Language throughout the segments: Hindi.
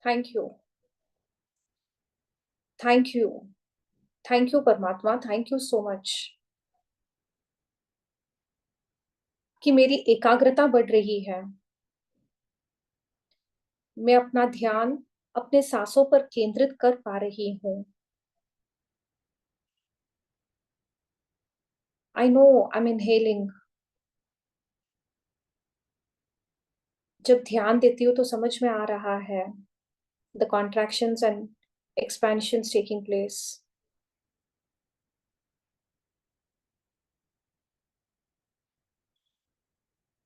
Thank you. Thank you. Thank you परमात्मा, थैंक यू सो मच कि मेरी एकाग्रता बढ़ रही है। मैं अपना ध्यान अपने सांसों पर केंद्रित कर पा रही हूँ। I know I am inhaling. जब ध्यान देती हूँ तो समझ में आ रहा है the contractions and expansions taking place.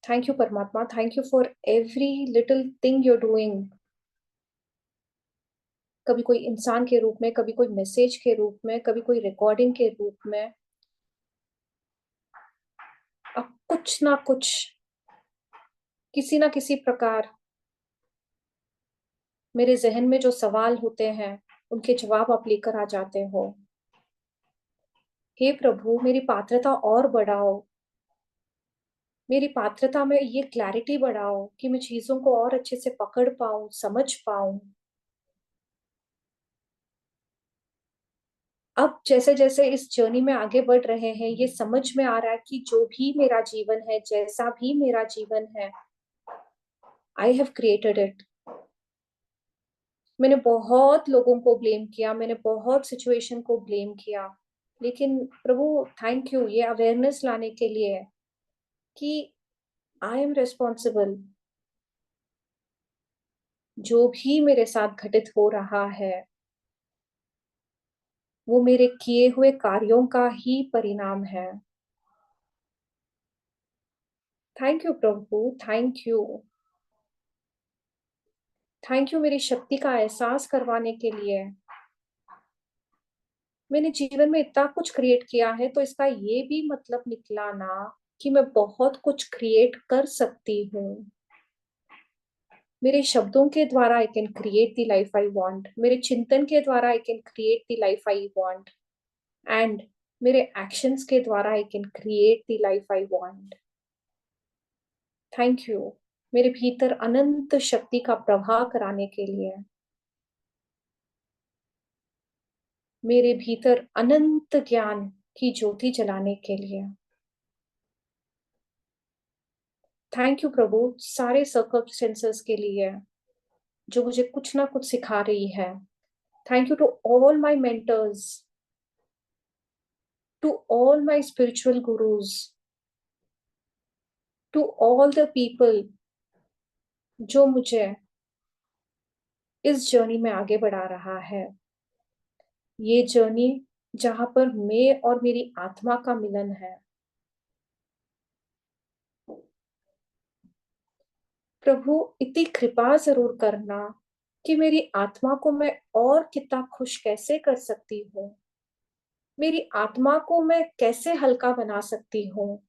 Thank you, Paramatma. Thank you for every little thing you're doing. कभी कोई इंसान के रूप में, कभी कोई मैसेज के रूप में, कभी कोई रिकॉर्डिंग के रूप में, अब कुछ ना कुछ, किसी ना किसी प्रकार मेरे जहन में जो सवाल होते हैं उनके जवाब आप लेकर आ जाते हो। हे प्रभु, मेरी पात्रता और बढ़ाओ। मेरी पात्रता में ये क्लैरिटी बढ़ाओ कि मैं चीजों को और अच्छे से पकड़ पाऊं, समझ पाऊं। अब जैसे जैसे इस जर्नी में आगे बढ़ रहे हैं, ये समझ में आ रहा है कि जो भी मेरा जीवन है, जैसा भी मेरा जीवन है, आई हैव क्रिएटेड इट। मैंने बहुत लोगों को ब्लेम किया, मैंने बहुत सिचुएशन को ब्लेम किया, लेकिन प्रभु थैंक यू ये अवेयरनेस लाने के लिए कि आई एम रिस्पॉन्सिबल। जो भी मेरे साथ घटित हो रहा है वो मेरे किए हुए कार्यों का ही परिणाम है। Thank you Prabhu, thank you. Thank you मेरी शक्ति का एहसास करवाने के लिए। मैंने जीवन में इतना कुछ क्रिएट किया है तो इसका ये भी मतलब निकला ना कि मैं बहुत कुछ क्रिएट कर सकती हूँ। मेरे शब्दों के द्वारा I can create the life I want. मेरे चिंतन के द्वारा I can create the life I want. And मेरे एक्शंस के द्वारा I can create the life I want. Thank you मेरे भीतर अनंत शक्ति का प्रवाह कराने के लिए, मेरे भीतर अनंत ज्ञान की ज्योति जलाने के लिए। थैंक यू प्रभु सारे सर्कमस्टेंसेस के लिए जो मुझे कुछ ना कुछ सिखा रही है। Thank you to all my mentors, to all my spiritual gurus, to all the people जो मुझे इस जर्नी में आगे बढ़ा रहा है। ये जर्नी जहां पर मैं और मेरी आत्मा का मिलन है। प्रभु इतनी कृपा जरूर करना कि मेरी आत्मा को मैं और कितना खुश कैसे कर सकती हूँ, मेरी आत्मा को मैं कैसे हल्का बना सकती हूँ।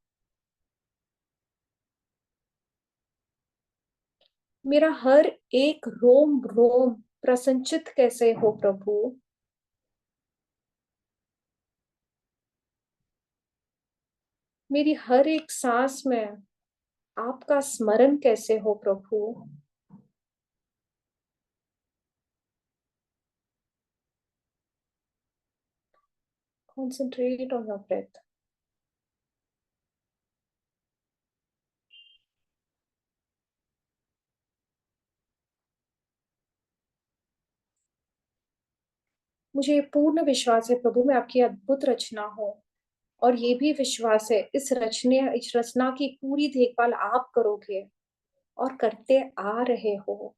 मेरा हर एक रोम रोम प्रसन्नचित कैसे हो प्रभु। मेरी हर एक सांस में आपका स्मरण कैसे हो प्रभु। Concentrate on your breath. मुझे पूर्ण विश्वास है प्रभु मैं आपकी अद्भुत रचना हूँ, और ये भी विश्वास है इस रचना की पूरी देखभाल आप करोगे और करते आ रहे हो।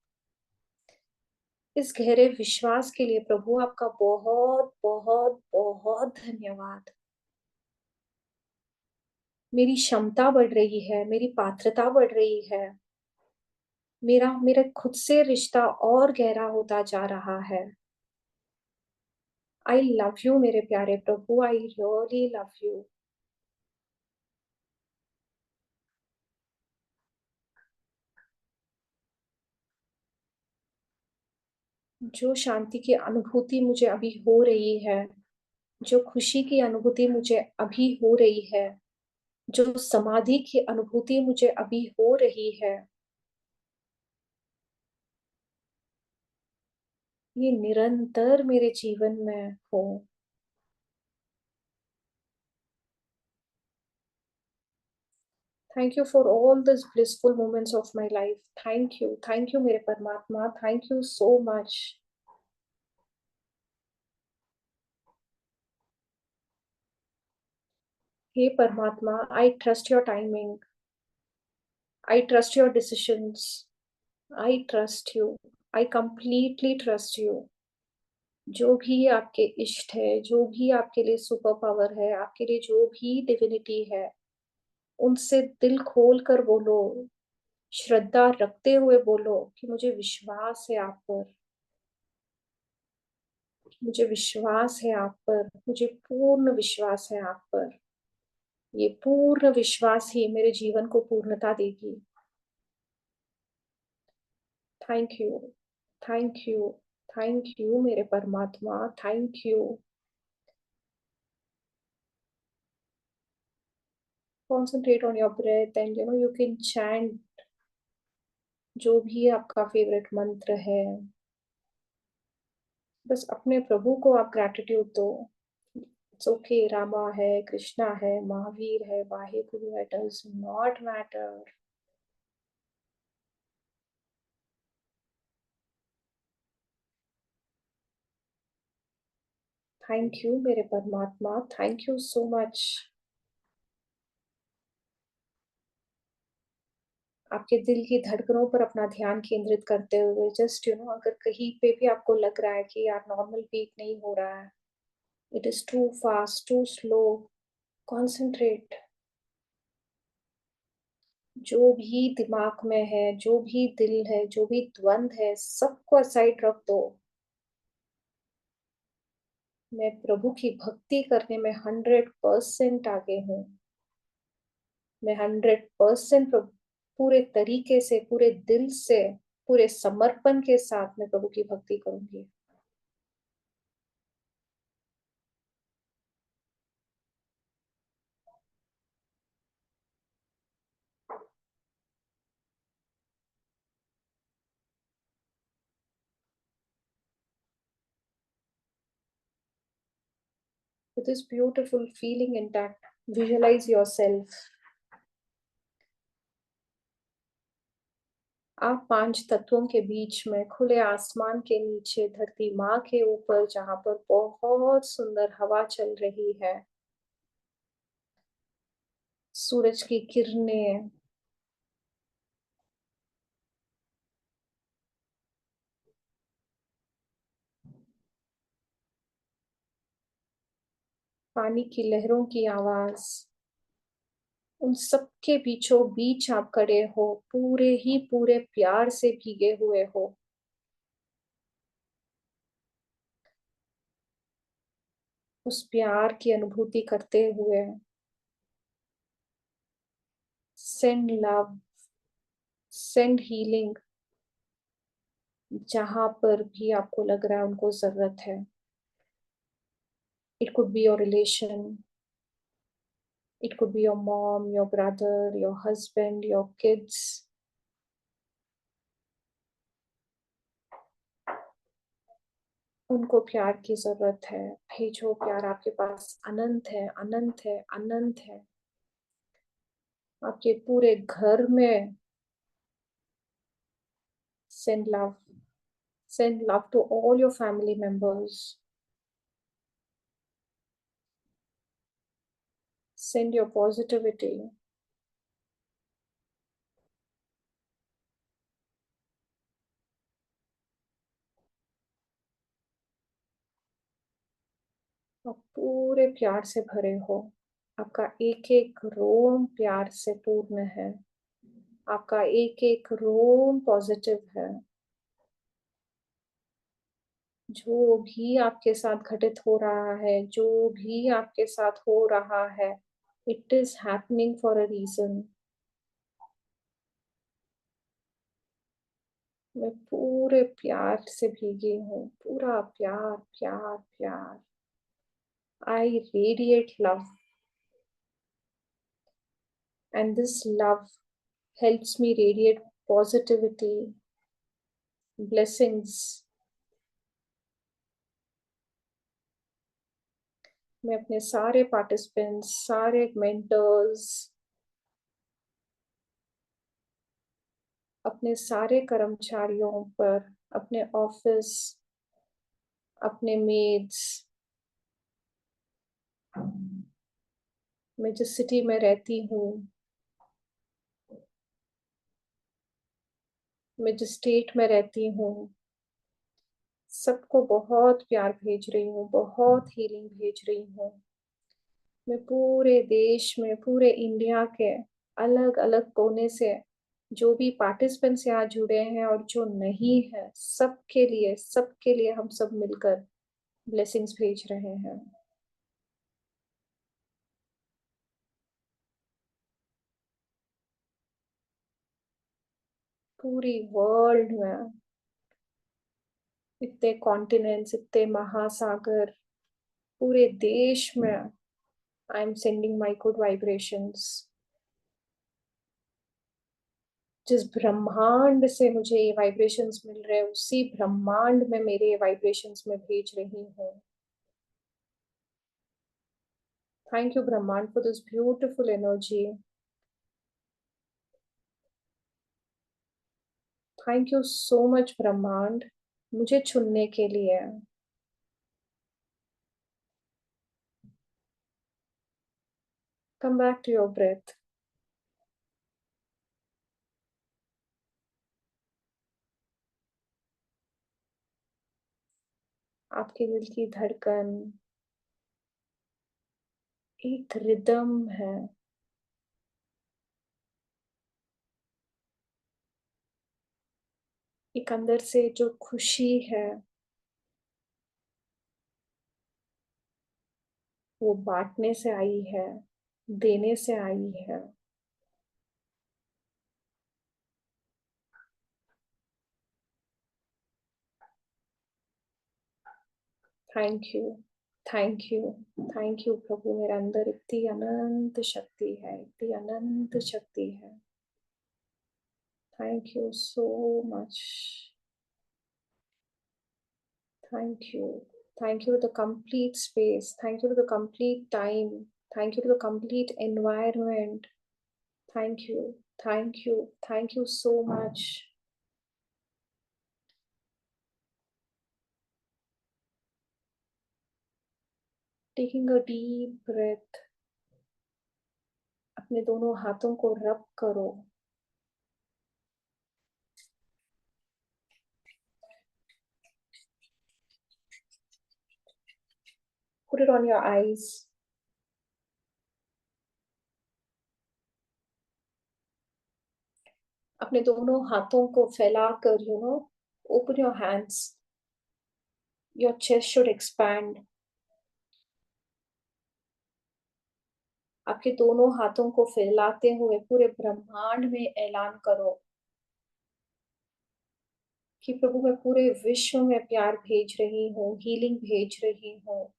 इस गहरे विश्वास के लिए प्रभु आपका बहुत बहुत बहुत धन्यवाद। मेरी क्षमता बढ़ रही है, मेरी पात्रता बढ़ रही है, मेरा मेरे खुद से रिश्ता और गहरा होता जा रहा है। आई लव यू मेरे प्यारे प्रभु, आई रियली लव यू। जो शांति की अनुभूति मुझे अभी हो रही है, जो खुशी की अनुभूति मुझे अभी हो रही है, जो समाधि की अनुभूति मुझे अभी हो रही है, ये निरंतर मेरे जीवन में हो। Thank you for all this blissful moments of my life. Thank you मेरे परमात्मा, थैंक यू सो मच। हे परमात्मा, I trust your timing, I trust your decisions, I trust you, I completely trust you. जो भी आपके इष्ट है, जो भी आपके लिए सुपर पावर है, आपके लिए जो भी डिविनिटी है, उनसे दिल खोल कर बोलो, श्रद्धा रखते हुए बोलो कि मुझे विश्वास है आप पर, मुझे विश्वास है आप पर, मुझे पूर्ण विश्वास है आप पर। ये पूर्ण विश्वास ही मेरे जीवन को पूर्णता देगी। Thank you, thank you, thank you मेरे परमात्मा, thank you. Concentrate on your breath and you can chant जो भी आपका फेवरेट मंत्र है। बस अपने प्रभु को आप ग्रैटिट्यूड दो। इट्स ओके, रामा है, कृष्णा है, महावीर है, वाहे गुरु है, does not matter. Thank you मेरे परमात्मा, थैंक यू सो मच। आपके दिल की धड़कनों पर अपना ध्यान केंद्रित करते हुए जस्ट अगर कहीं पे भी आपको लग रहा है कि यार नॉर्मल बीट नहीं हो रहा है, it is too fast, too slow, concentrate. जो भी दिमाग में है, जो भी दिल है, जो भी द्वंद है, सबको असाइड रख दो। मैं प्रभु की भक्ति करने में 100% आगे हूँ। मैं 100% पूरे तरीके से, पूरे दिल से, पूरे समर्पण के साथ मैं प्रभु की भक्ति करूंगी। With this beautiful feeling intact, visualize yourself. आप 5 तत्वों के बीच में खुले आसमान के नीचे धरती माँ के ऊपर, जहाँ पर बहुत सुंदर हवा चल रही है, सूरज की किरणें, पानी की लहरों की आवाज, उन सबके बीचों बीच आप खड़े हो, पूरे ही पूरे प्यार से भीगे हुए हो। उस प्यार की अनुभूति करते हुए सेंड लव, सेंड हीलिंग जहां पर भी आपको लग रहा है उनको जरूरत है। It could be your relation, it could be your mom, your brother, your husband, your kids. उनको प्यार की जरूरत है। भेजो प्यार, आपके पास अनंत है, अनंत है, अनंत है। आपके पूरे घर में send love, send love to all your family members, send your positivity। आप पूरे प्यार से भरे हो। आपका एक एक रोम प्यार से पूर्ण है। आपका एक एक रोम पॉजिटिव है। जो भी आपके साथ घटित हो रहा है, जो भी आपके साथ हो रहा है, it is happening for a reason. मैं पूरे प्यार से भीगी हूँ, पूरा प्यार, प्यार, प्यार। आई radiate love, and this love helps me radiate positivity, blessings, मैं अपने सारे पार्टिसिपेंट्स, सारे मेंटर्स, अपने सारे कर्मचारियों पर, अपने ऑफिस, अपने मेड्स, मैं जिस सिटी में रहती हूँ, मैं जिस स्टेट में रहती हूँ, सबको बहुत प्यार भेज रही हूँ, बहुत हीलिंग भेज रही हूँ। मैं पूरे देश में, पूरे इंडिया के अलग अलग कोने से जो भी पार्टिसिपेंट्स यहाँ जुड़े हैं और जो नहीं है, सबके लिए हम सब मिलकर ब्लेसिंग्स भेज रहे हैं। पूरी वर्ल्ड में इतने कॉन्टिनेंट्स, इतने महासागर, पूरे देश में I am sending my good vibrations. जिस ब्रह्मांड से मुझे ये वाइब्रेशंस मिल रहे हैं, उसी ब्रह्मांड में मेरे ये वाइब्रेशंस में भेज रही हूँ। थैंक यू ब्रह्मांड for this beautiful energy. Thank you so much ब्रह्मांड, मुझे चुनने के लिए। Come back to your breath. आपके दिल की धड़कन एक रिदम है। एक अंदर से जो खुशी है, वो बांटने से आई है, देने से आई है। Thank you, thank you, thank you प्रभु। मेरे अंदर इतनी अनंत शक्ति है, इतनी अनंत शक्ति है। Thank you so much. Thank you, thank you to the complete space, thank you to the complete time, thank you to the complete environment. Thank you, thank you, thank you so much. Taking a deep breath, अपने दोनों हाथों को रब करो। Put it on your eyes. अपने दोनों हाथों को फैलाकर, open your hands. Your chest should expand. आपके दोनों हाथों को फैलाते हुए पूरे ब्रह्मांड में ऐलान करो कि प्रभु मैं पूरे विश्व में प्यार भेज रही हूँ, हीलिंग भेज रही हूँ।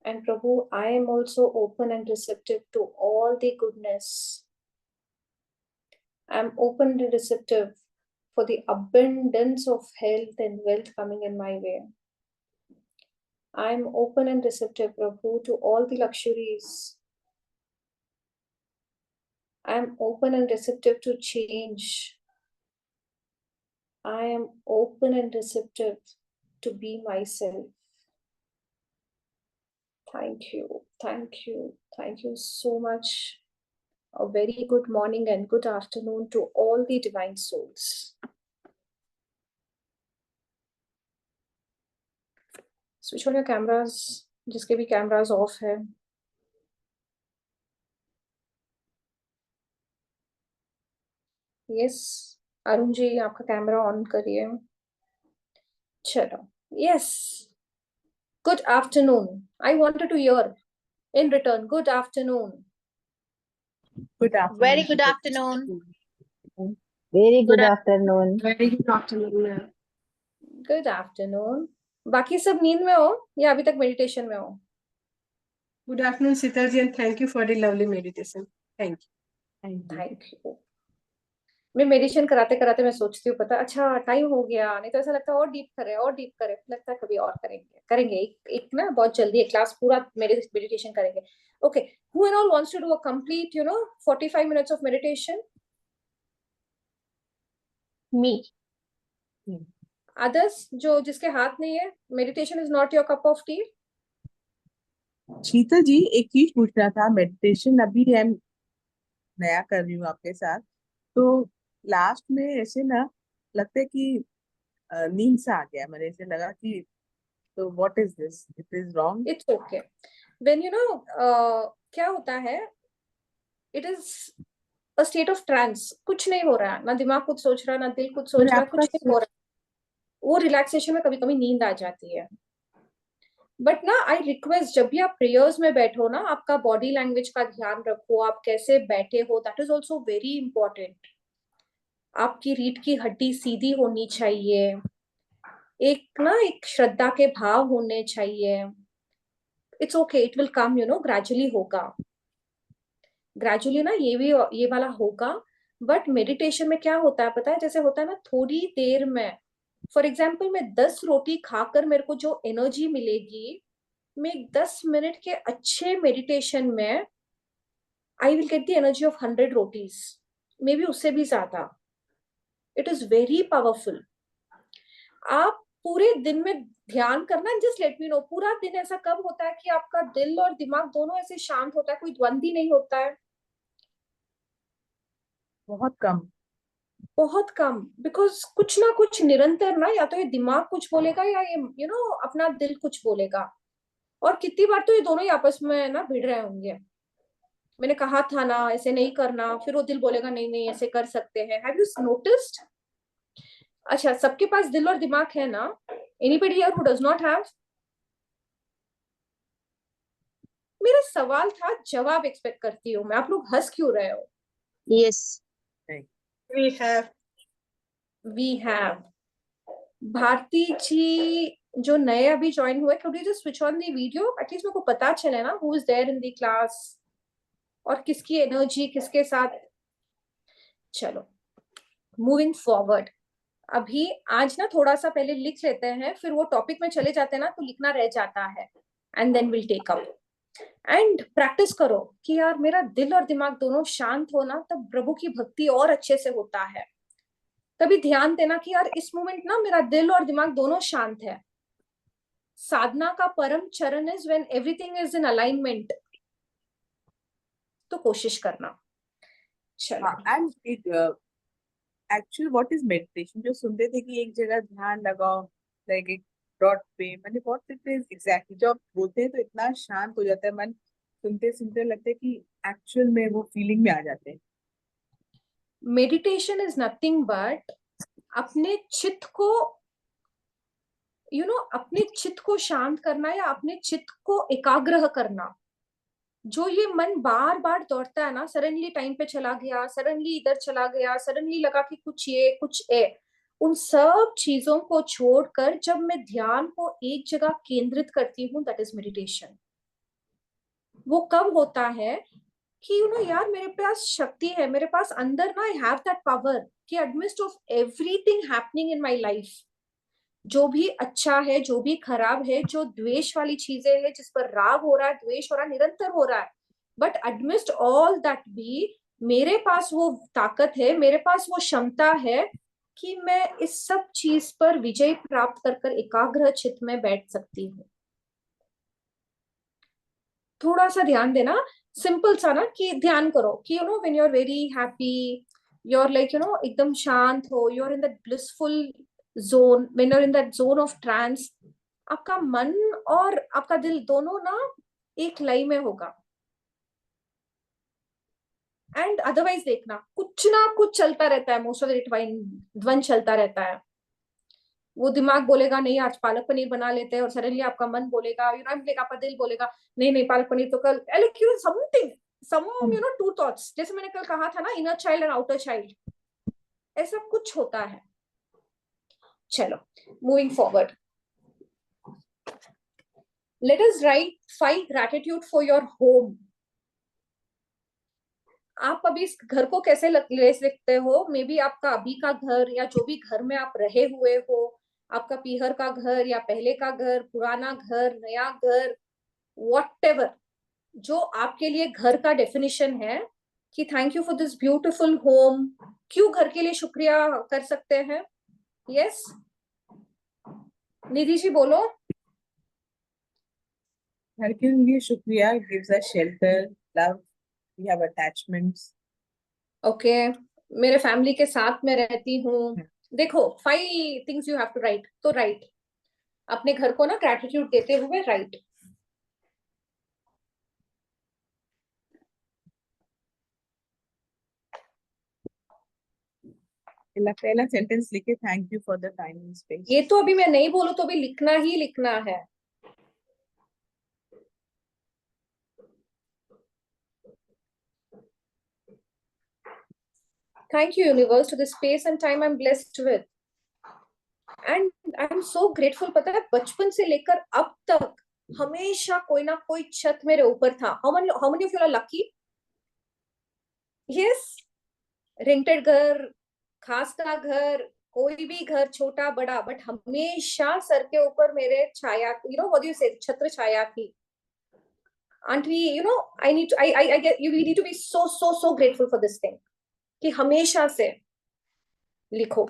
And Prabhu, I am also open and receptive to all the goodness. I am open and receptive for the abundance of health and wealth coming in my way. I am open and receptive, Prabhu, to all the luxuries. I am open and receptive to change. I am open and receptive to be myself. Thank you, thank you, thank you so much. A very good morning and good afternoon to all the divine souls. Switch on your cameras, जिसके भी cameras off है. Yes, अरुण जी आपका कैमरा ऑन करिए. चलो. Yes. Good afternoon. I wanted to hear in return. Good afternoon. Good afternoon. Very good afternoon. Very Good good afternoon. Very good afternoon. Good afternoon. बाकी सब नींद में हो या अभी तक मेडिटेशन में हो? Good afternoon, Sitarji, and thank you for the lovely meditation. Thank you. Thank you. मैं मेडिटेशन कराते कराते मैं सोचती हूँ, पता अच्छा टाइम हो गया, नहीं तो ऐसा लगता है और डीप करे और डीप करे, लगता है कभी और करेंगे करेंगे, एक ना बहुत जल्दी एक क्लास पूरा मेडिटेशन करेंगे. Okay, who and all wants to do a complete 45 minutes of meditation? Me. Others जो जिसके हाथ नहीं है, meditation is not your cup of tea? Sheetal ji, एक चीज पूछना था. मेडिटेशन अभी है, नया कर रही हूँ आपके साथ. तो लास्ट में ऐसे ना लगता है कि नींद सा आ गया. मैंने ऐसे लगा कि तो what is this, it is wrong. It's okay. When क्या होता है, it is a state of trance. कुछ नहीं हो रहा है, ना दिमाग कुछ सोच रहा है, ना दिल कुछ सोच मैंने रहा है, आपका कुछ नहीं हो रहा है. वो रिलैक्सेशन में कभी कभी नींद आ जाती है. बट ना आई रिक्वेस्ट, जब भी आप प्रेयर्स में बैठो ना, आपका बॉडी लैंग्वेज का ध्यान रखो, आप कैसे बैठे हो, that is also very important. आपकी रीढ़ की हड्डी सीधी होनी चाहिए, एक श्रद्धा के भाव होने चाहिए. It's okay, it will come, gradually होगा. ग्रेजुअली ना ये वाला होगा. बट मेडिटेशन में क्या होता है पता है, जैसे होता है ना, थोड़ी देर में, फॉर एग्जाम्पल मैं 10 रोटी खाकर मेरे को जो एनर्जी मिलेगी, मैं 10 मिनट के अच्छे मेडिटेशन में I will get the energy of 100 rotis, may be उससे भी ज्यादा. It is very powerful. आप पूरे दिन में ध्यान करना, जस्ट लेट मी नो, पूरा दिन ऐसा कब होता है कि आपका दिल और दिमाग दोनों ऐसे शांत होता है, कोई द्वंद ही नहीं होता है? बहुत कम. बहुत कम. बिकॉज कुछ ना कुछ निरंतर ना, या तो ये दिमाग कुछ बोलेगा या ये अपना दिल कुछ बोलेगा. और कितनी बार तो ये दोनों ही आपस में ना भिड़ रहे होंगे. मैंने कहा था ना ऐसे नहीं करना, फिर वो दिल बोलेगा नहीं नहीं ऐसे कर सकते हैं. Have you noticed? अच्छा, सबके पास दिल और दिमाग है ना? Anybody here who does not have? मेरा सवाल था, जवाब एक्सपेक्ट करती हूँ मैं. आप लोग हंस क्यों रहे हो? Yes. We have. We have. Bharti ji जो नए अभी ज्वाइन हुए, could you just switch on the video? At least मेरे को पता चले ना who is there in the class और किसकी एनर्जी किसके साथ. चलो, मूविंग फॉरवर्ड. अभी आज ना थोड़ा सा पहले लिख लेते हैं, फिर वो टॉपिक में चले जाते हैं ना, तो लिखना रह जाता है. And then will take up. And practice करो कि यार मेरा दिल और दिमाग दोनों शांत हो ना, तब प्रभु की भक्ति और अच्छे से होता है. तभी ध्यान देना कि यार इस मोमेंट ना मेरा दिल और दिमाग दोनों शांत है. साधना का परम चरण is when everything is in alignment. तो कोशिश करना. चलो. And actually what is meditation, जो सुनते थे कि एक जगह ध्यान लगाओ, लाइक एक डॉट पे, मैंने व्हाट इट इज एग्जैक्टली. जब आप बोलते हैं तो इतना शांत हो जाता है मन, सुनते सुनते लगता है कि एक्चुअल में वो फीलिंग में आ जाते हैं. मेडिटेशन इज नथिंग बट अपने चित्त को अपने चित्त को शांत करना, या अपने चित्त को एकाग्र करना. जो ये मन बार बार दौड़ता है ना, सडनली टाइम पे चला गया, सडनली इधर चला गया, सडनली लगा कि कुछ ये कुछ है, उन सब चीजों को छोड़कर जब मैं ध्यान को एक जगह केंद्रित करती हूँ, दैट इज मेडिटेशन. वो कब होता है कि यार मेरे पास शक्ति है, मेरे पास अंदर ना आई हैव दैट पावर कि amidst of everything happening in my life, जो भी अच्छा है, जो भी खराब है, जो द्वेष वाली चीजें हैं, जिस पर राग हो रहा है, द्वेष हो रहा है, निरंतर हो रहा है, बट एडमिस्ट ऑल दैट भी मेरे पास वो ताकत है, मेरे पास वो क्षमता है कि मैं इस सब चीज पर विजय प्राप्त कर एकाग्र चित्त में बैठ सकती हूँ. थोड़ा सा ध्यान देना, सिंपल सा ना, कि ध्यान करो कि when you are very happy, you are like एकदम शांत हो, you are in that blissful zone, when you are in that zone of trance, आपका मन और आपका दिल दोनों ना एक लय में होगा. एंड अदरवाइज देखना, कुछ ना कुछ चलता रहता है, मोस्ट ऑफ द टाइम द्वंद चलता रहता है. वो दिमाग बोलेगा नहीं आज पालक पनीर बना लेते हैं, और सडनली आपका मन बोलेगा, आपका दिल बोलेगा नहीं नहीं पालक पनीर तो कल, समथिंग सम टू थॉट्स, जैसे मैंने कल कहा था ना, inner child and outer child, ऐसा कुछ होता है. चलो, moving forward. Let us right 5 gratitude for your home. आप अभी इस घर को कैसे ले सकते हो? मे बी आपका अभी का घर या जो भी घर में आप रहे हुए हो, आपका पीहर का घर या पहले का घर, पुराना घर, नया घर, व्हाटएवर, जो आपके लिए घर का डेफिनेशन है कि thank you for this beautiful home, क्यों घर के लिए शुक्रिया कर सकते हैं? यस, निधि जी बोलो। घर के लिए शुक्रिया, gives us shelter, love, we have attachments. Okay, मेरे फैमिली के साथ में रहती हूँ। देखो 5 things you have to write, तो राइट अपने घर को ना ग्रेटिट्यूड देते हुए राइट। पहला सेंटेंस लिखे, thank you for the time and space. ये तो अभी मैं नहीं बोलूं तो भी लिखना ही लिखना है। Thank you universe to the space and time I am blessed with, and I am so grateful. पता है बचपन से लेकर अब तक हमेशा कोई ना कोई छत मेरे ऊपर था। How many of you are lucky? Yes, rented घर, खास का घर, कोई भी घर छोटा बड़ा, बट हमेशा सर के ऊपर मेरे छाया, यू नो व्हाट यू से, छत्र छाया थी। Aren't we, you know, I need to, I get you, we need to be so grateful for this thing कि हमेशा से लिखो।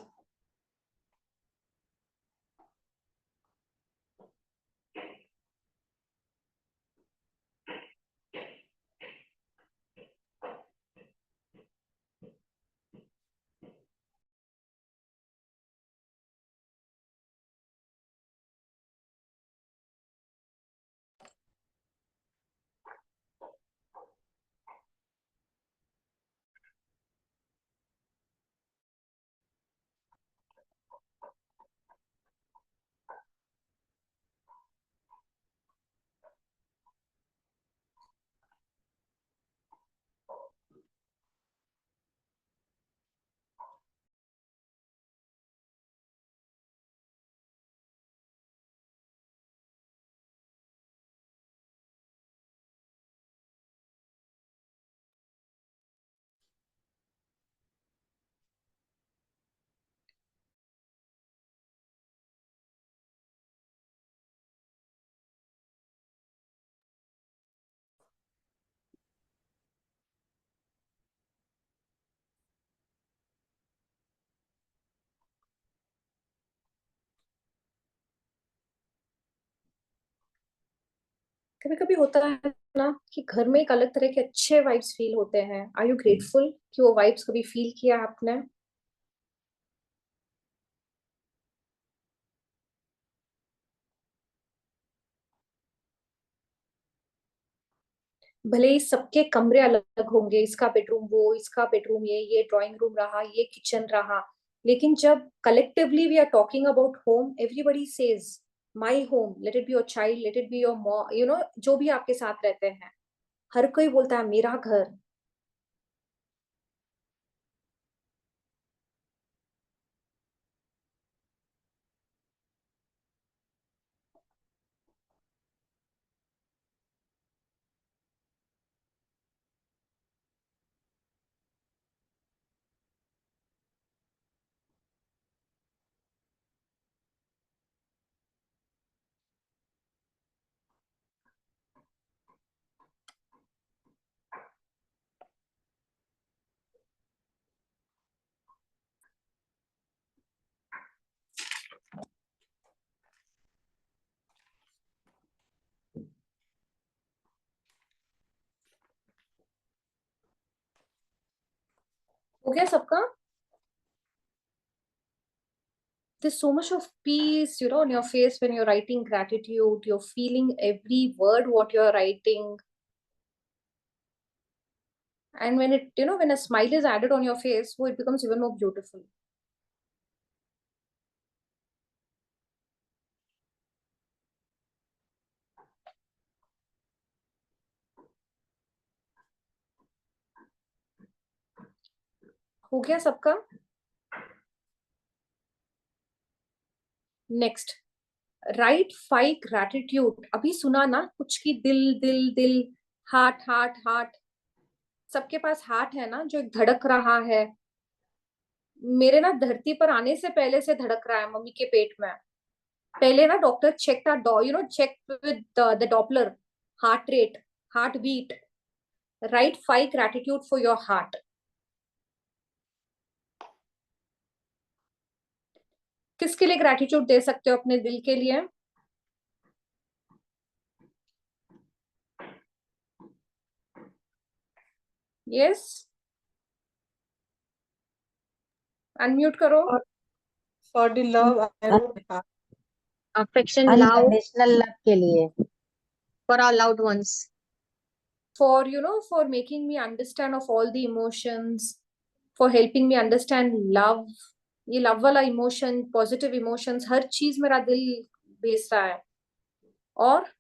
कभी कभी होता है ना कि घर में एक अलग तरह के अच्छे वाइब्स फील होते हैं। आर यू ग्रेटफुल कि वो वाइब्स कभी फील किया आपने? भले ही सबके कमरे अलग होंगे, इसका बेडरूम वो, इसका बेडरूम ये ड्राइंग रूम रहा, ये किचन रहा, लेकिन जब collectively we are talking about home, everybody says my home, let it be your child, let it be your mom, you know, जो भी आपके साथ रहते हैं, हर कोई बोलता है मेरा घर। हो गया सबका? There's so much of peace, you know, on your face when you're writing gratitude. You're feeling every word what you're writing. And when it, you know, when a smile is added on your face, it becomes even more beautiful. हो गया सबका? Next, right 5 gratitude. अभी सुना ना कुछ की दिल दिल दिल, हार्ट हार्ट हार्ट, सबके पास हार्ट है ना, जो एक धड़क रहा है। मेरे ना धरती पर आने से पहले से धड़क रहा है मम्मी के पेट में। पहले ना डॉक्टर चेक था, check with the Doppler heart rate, heart beat. Right 5 gratitude for your heart. किसके लिए ग्रैटिट्यूड दे सकते हो? अपने दिल के लिए। यस, अनम्यूट करो। for the love I have. affection, love, unconditional love के लिए, for our loved ones. For making me understand of all the emotions, for helping me understand love। ये लव वाला इमोशन, पॉजिटिव इमोशंस, हर चीज मेरा दिल भेज रहा है। और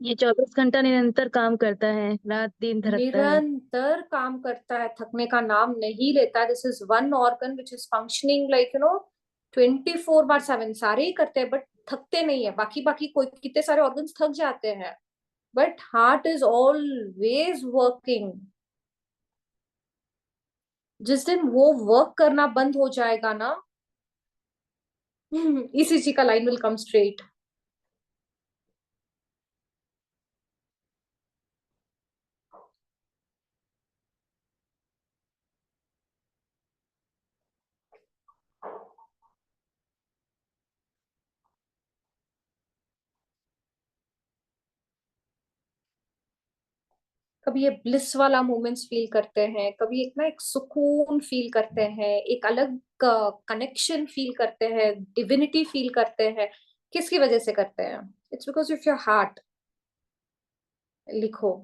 ये 24 घंटा निरंतर काम करता है, रात दिन धड़कता है। निरंतर काम करता है, थकने का नाम नहीं लेता है। This is one organ which is functioning 24/7। सारे ही करते हैं बट थकते नहीं है। बाकी बाकी कोई कितने सारे ऑर्गन्स थक जाते हैं, but heart is always working. जिस दिन वो वर्क करना बंद हो जाएगा ना, ईसीजी का लाइन विल कम स्ट्रेट। कभी ये ब्लिस वाला मोमेंट्स फील करते हैं, कभी एक सुकून फील करते हैं, एक अलग कनेक्शन फील करते हैं, डिविनिटी फील करते हैं। किसकी वजह से करते हैं? It's because of your heart. लिखो।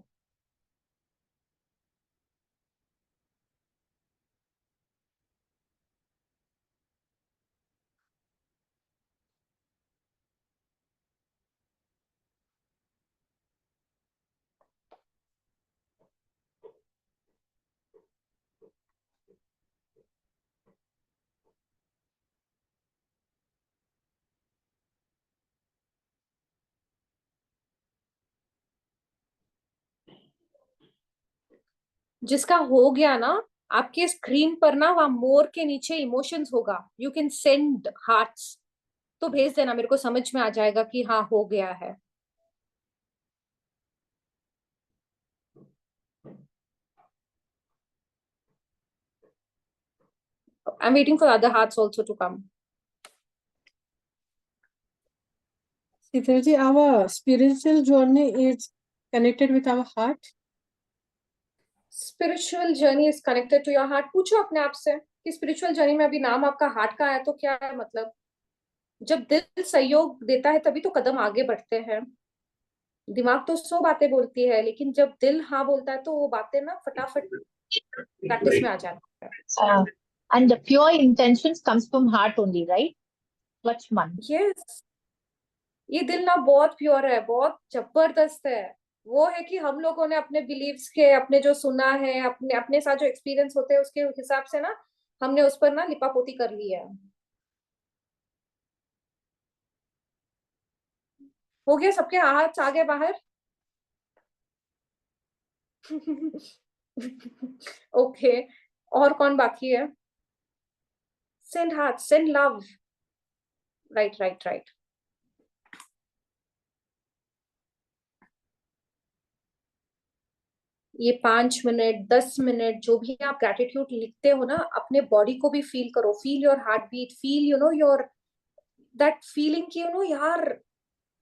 जिसका हो गया ना, आपके स्क्रीन पर ना वहां मोर के नीचे इमोशंस होगा। यू कैन सेंड हार्ट्स, तो भेज देना, मेरे को समझ में आ जाएगा कि हाँ हो गया है। I am waiting for other hearts also to come. Sitaji, our spiritual journey is connected with our heart. Spiritual journey is connected to your heart. पूछो अपने आप से कि स्पिरिचुअल जर्नी में अभी नाम आपका हार्ट का आया तो क्या है मतलब? जब दिल सहयोग देता है तभी तो कदम आगे बढ़ते हैं। दिमाग तो 100 बातें बोलती है, लेकिन जब दिल हाँ बोलता है तो वो बातें ना फटाफट प्रैक्टिस में आ जाती है। and the pure intentions comes from heart only, right? Lakshman. Yes, ये दिल ना बहुत प्योर है, बहुत जबरदस्त है। वो है कि हम लोगों ने अपने बिलीव्स के, अपने जो सुना है, अपने अपने साथ जो एक्सपीरियंस होते हैं उसके हिसाब से ना हमने उस पर ना लिपापोती कर ली है। हो गया? सबके हाथ आ गए बाहर? ओके, और कौन बाकी है? Send heart, send love. Right right right. ये 5 मिनट 10 मिनट जो भी आप ग्रेटिट्यूड लिखते हो ना, अपने बॉडी को भी फील करो। Feel your heart beat, feel your that feeling की यार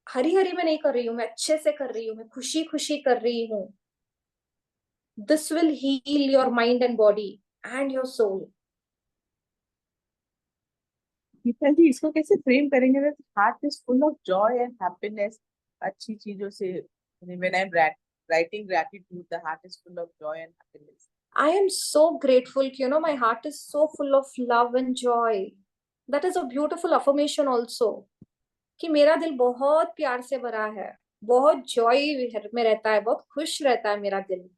हरी हरी मैं नहीं कर रही हूँ, मैं अच्छे से कर रही हूँ, मैं खुशी खुशी कर रही हूँ। This will heal your mind and body and your soul. Geeta ji, इसको कैसे फ्रेम करेंगे? Heart is full of joy and happiness, अच्छी चीजों से। When I am writing gratitude, the heart is full of joy and happiness. I am so grateful कि my heart is so full of love and joy. That is a beautiful affirmation also, कि मेरा दिल बहुत प्यार से भरा है, बहुत जॉय में रहता है, बहुत खुश रहता है मेरा दिल।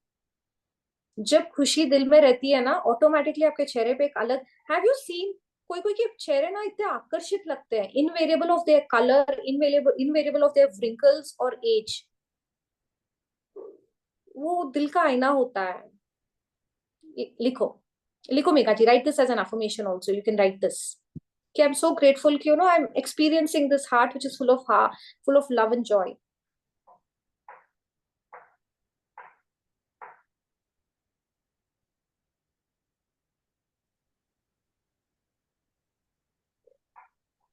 जब खुशी दिल में रहती है ना, ऑटोमेटिकली आपके चेहरे पे एक अलग, हैव यू सीन, कोई कोई के चेहरे ना इतने आकर्षित लगते हैं, invariable of their colour, invariable of their wrinkles और एज। वो दिल का आईना होता है। लिखो लिखो Megha ji, write this as an affirmation also, you can write this कि आई एम सो ग्रेटफुल कि I am experiencing this heart which is full of love and joy.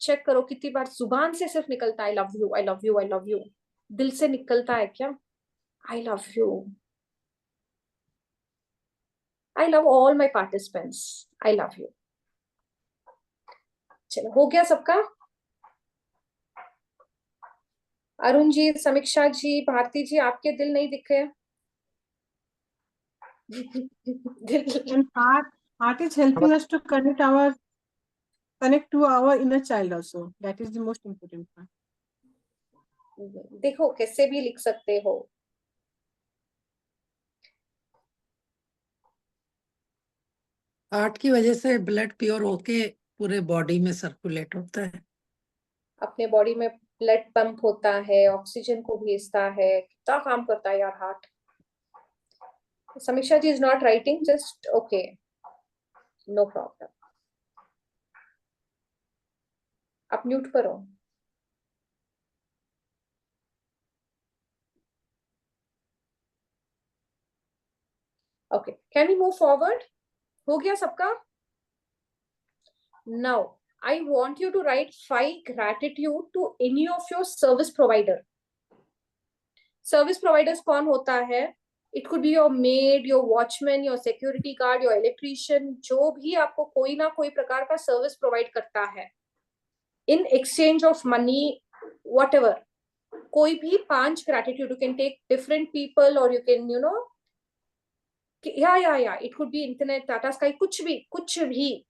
Check करो कितनी बार जुबान से सिर्फ निकलता है I love you, I love you, I love you. दिल से निकलता है क्या? आई love you, I love all my participants, I love you. चलो, हो गया सबका? अरुण जी, समीक्षा जी, भारती जी, आपके दिल नहीं दिखे? दिल And heart is helping us to connect to our inner child also. That is the most important part. देखो कैसे भी लिख सकते हो। हार्ट की वजह से ब्लड प्योर होके पूरे बॉडी में सर्कुलेट होता है। अपने बॉडी में ब्लड पंप होता है, ऑक्सीजन को भेजता है, कितना काम करता है यार heart. Samiksha ji is not writing, just okay, no problem. आप म्यूट करो। Okay, can we move forward? हो गया सबका? Now I want you to write 5 gratitude to any of your service provider. Service providers कौन होता है? It could be your maid, your watchman, your security guard, your electrician, जो भी आपको कोई ना कोई प्रकार का सर्विस प्रोवाइड करता है in exchange of money, whatever. कोई भी 5 gratitude, you can take different people और यू कैन या it could be internet, Tata Sky, कुछ भी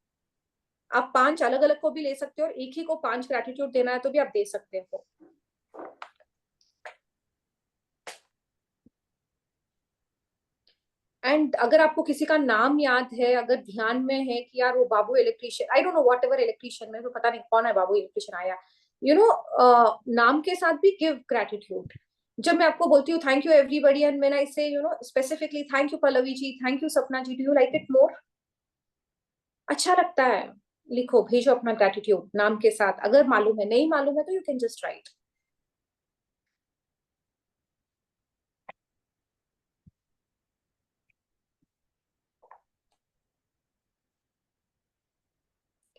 आप 5 अलग अलग को भी ले सकते हो और एक ही को 5 gratitude देना है तो भी आप दे सकते हो। एंड अगर आपको किसी का नाम याद है, अगर ध्यान में है कि यार वो बाबू electrician, I don't know whatever electrician, में तो पता नहीं कौन है बाबू इलेक्ट्रीशियन आया, नाम के साथ भी गिव ग्रेटिट्यूड। जब मैं आपको बोलती हूँ thank you everybody and when I say specifically thank you Pallavi ji, thank you Sapna ji, do you like it more? अच्छा लगता है? लिखो, भेजो अपना ग्रेटिट्यूड नाम के साथ। अगर मालूम है, नहीं मालूम है तो यू कैन जस्ट राइट।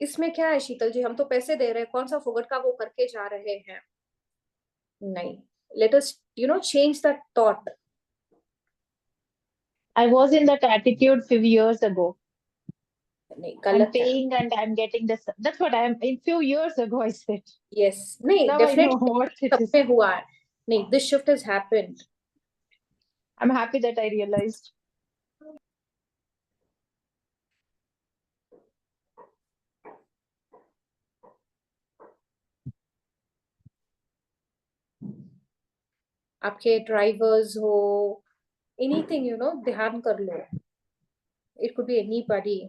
इसमें क्या है शीतल जी, हम तो पैसे दे रहे हैं, कौन सा फुगट का वो करके जा रहे हैं? नहीं, let us change that thought. I was in that attitude few years ago. नहीं, I'm गलत है। paying and I'm getting this. That's what I'm. In few years ago, I said. Yes, नहीं, Now I know definitely what it सब is. में हुआ है। नहीं, this shift has happened. I'm happy that I realized. आपके ड्राइवर्स हो, एनीथिंग ध्यान कर लो। It could be anybody.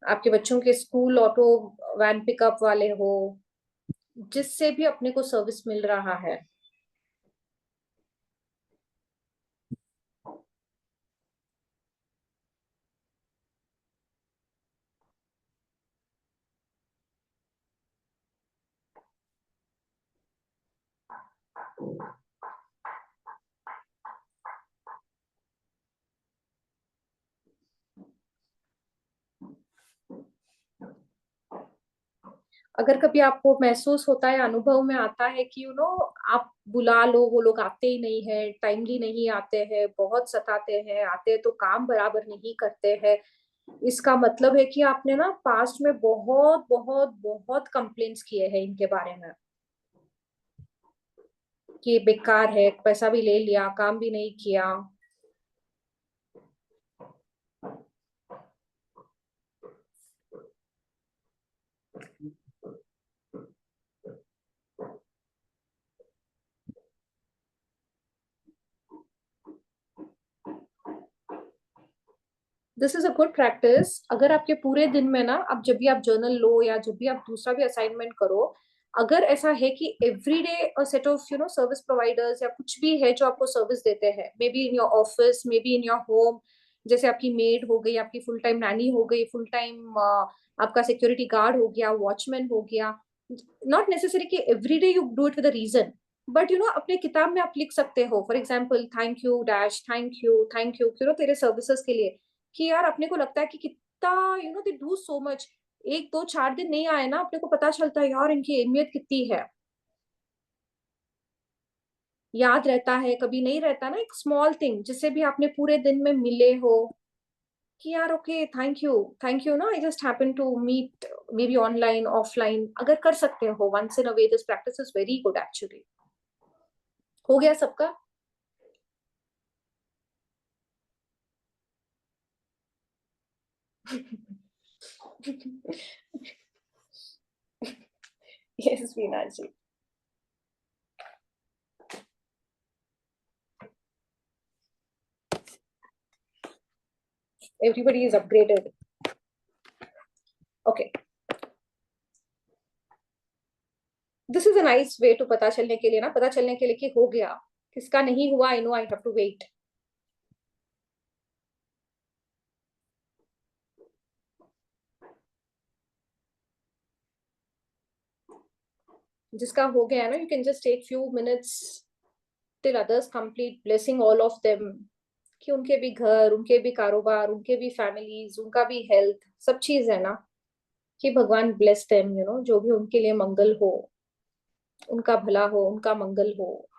आपके बच्चों के स्कूल ऑटो वैन पिकअप वाले हो, जिससे भी अपने को सर्विस मिल रहा है। अगर कभी आपको महसूस होता है, अनुभव में आता है कि आप बुला लो, वो लोग आते ही नहीं है, टाइमली नहीं आते हैं, बहुत सताते हैं, आते हैं तो काम बराबर नहीं करते हैं, इसका मतलब है कि आपने पास्ट में बहुत बहुत बहुत कंप्लेंट्स किए हैं इनके बारे में कि ये बेकार है, पैसा भी ले लिया, काम भी नहीं किया। This is a good practice. अगर आपके पूरे दिन में आप जब भी आप जर्नल लो या जब भी आप दूसरा भी असाइनमेंट करो, अगर ऐसा है कि everyday a set of service providers या कुछ भी है जो आपको सर्विस देते हैं, may be in your office, may be in your home, जैसे आपकी मेड हो गई, आपकी फुल टाइम नैनी हो गई, फुल टाइम आपका सिक्योरिटी गार्ड हो गया, वॉचमैन हो गया, नॉट नेसेसरी कि everyday you do it with a reason, but अपने किताब में आप लिख सकते हो, for example thank you dash, thank you तेरे सर्विसेज के लिए, कि यार अपने को लगता है कि कितना दे डू सो मच। 1 2 4 दिन नहीं आए ना, अपने को पता चलता है यार इनकी अहमियत कितनी है, याद रहता है, कभी नहीं रहता ना, एक स्मॉल थिंग जिससे भी आपने पूरे दिन में मिले हो, कि यार ओके थैंक यू ना, I just happen to meet maybe online offline, अगर कर सकते हो once in a way, this practice is very good actually. हो गया सबका? Yes Veena ji. Everybody is upgraded. Okay. This is a nice way to पता चलने के लिए ना, पता चलने के लिए कि हो गया, किसका नहीं हुआ, I know I have to wait. जिसका हो गया ना, you can just take few minutes till others complete, blessing all of them, कि उनके भी घर, उनके भी कारोबार, उनके भी फैमिलीज, उनका भी हेल्थ, सब चीज है ना, कि भगवान ब्लेस देम, जो भी उनके लिए मंगल हो, उनका भला हो, उनका मंगल हो।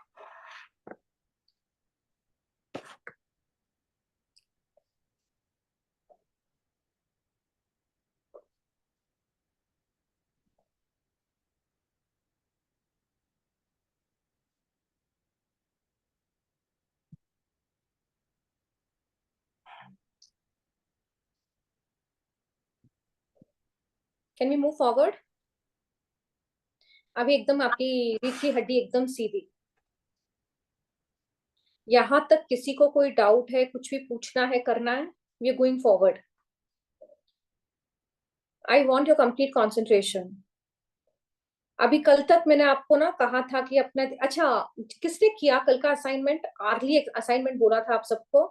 Can we move forward? अभी एकदम आपकी रीढ़ की हड्डी एकदम सीधी, यहां तक किसी को कोई डाउट है, कुछ भी पूछना है, करना है, we are going forward. I want your complete concentration. अभी कल तक मैंने आपको ना कहा था कि अपना, अच्छा किसने किया कल का असाइनमेंट? आर्ली असाइनमेंट बोला था आप सबको,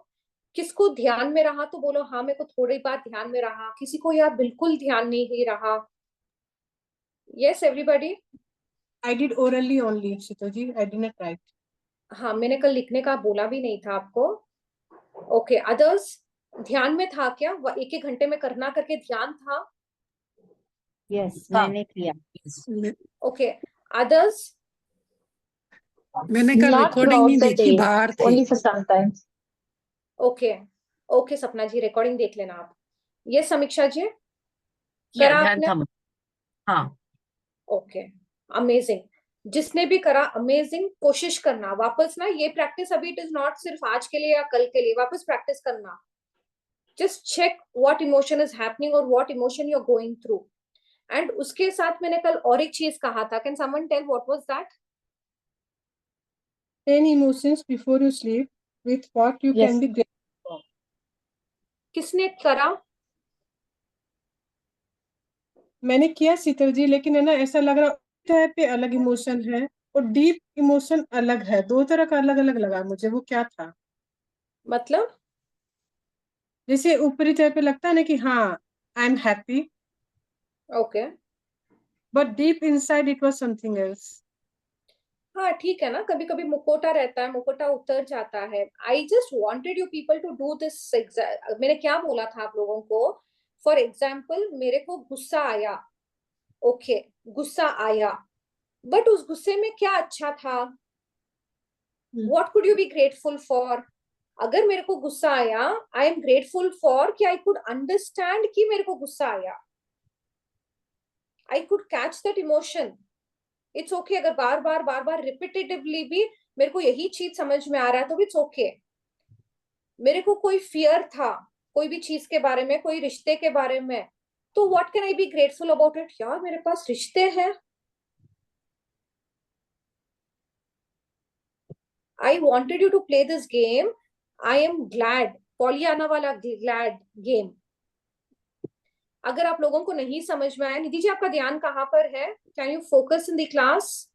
किसको ध्यान में रहा तो बोलो हाँ, मेरे को थोड़ी बात ध्यान में रहा, किसी को यार बिल्कुल ध्यान नहीं रहा? Yes everybody? I did orally only, Shitaji. I did not write. हाँ, मैंने कल लिखने का बोला भी नहीं था आपको। ओके, अदर्स ध्यान में था क्या? 1 1 घंटे में करना करके ध्यान था? Yes, हाँ। मैंने किया. Okay, others? मैंने कल Not रिकॉर्डिंग नहीं throughout the देखी, day, बाहर थी। only for sometimes. Okay okay सपना जी, रिकॉर्डिंग देख लेना आप। ये समीक्षा जी या करा ध्यान आपने? था। हाँ, ओके, अमेजिंग। जिसने भी करा अमेजिंग, कोशिश करना वापस ना, ये प्रैक्टिस अभी इट इज नॉट सिर्फ आज के लिए या कल के लिए, वापस प्रैक्टिस करना। Just check what emotion is happening और what emotion you are going through. And उसके साथ मैंने कल और एक चीज कहा था, can someone tell what was that? 10 emotions before you sleep with what you Yes. can be grateful for. किसने करा? मैंने किया शीतल जी, लेकिन है ना ऐसा लग रहा है पे अलग इमोशन है और डीप इमोशन अलग है, 2 तरह का अलग अलग लगा मुझे। वो क्या था? मतलब जैसे ऊपरी तौर पे लगता है ना कि हाँ I am happy, okay but deep inside it was something else. हाँ ठीक है ना, कभी कभी मुकोटा रहता है, मुकोटा उतर जाता है। I just wanted you people to do this. मैंने क्या बोला था आप लोगों को? फॉर एग्जाम्पल मेरे को गुस्सा आया, ओके गुस्सा आया, बट उस गुस्से में क्या अच्छा था? What could you B grateful for? अगर मेरे को गुस्सा आया, आई एम ग्रेटफुल फॉर कि आई कुड अंडरस्टैंड कि मेरे को गुस्सा आया, I could catch that emotion. It's okay अगर बार बार रिपीटेटिवली भी मेरे को यही चीज समझ में आ रहा है तो इट्स ओके। मेरे को कोई फियर था कोई भी चीज के बारे में, कोई रिश्ते के बारे में, तो what can I be grateful about it? यार मेरे पास रिश्ते हैं। I wanted you to play this game. I am glad, Pollyanna वाला ग्लैड गेम। अगर आप लोगों को नहीं समझ में आया, निधि जी आपका ध्यान कहाँ पर है? Can you focus in the class?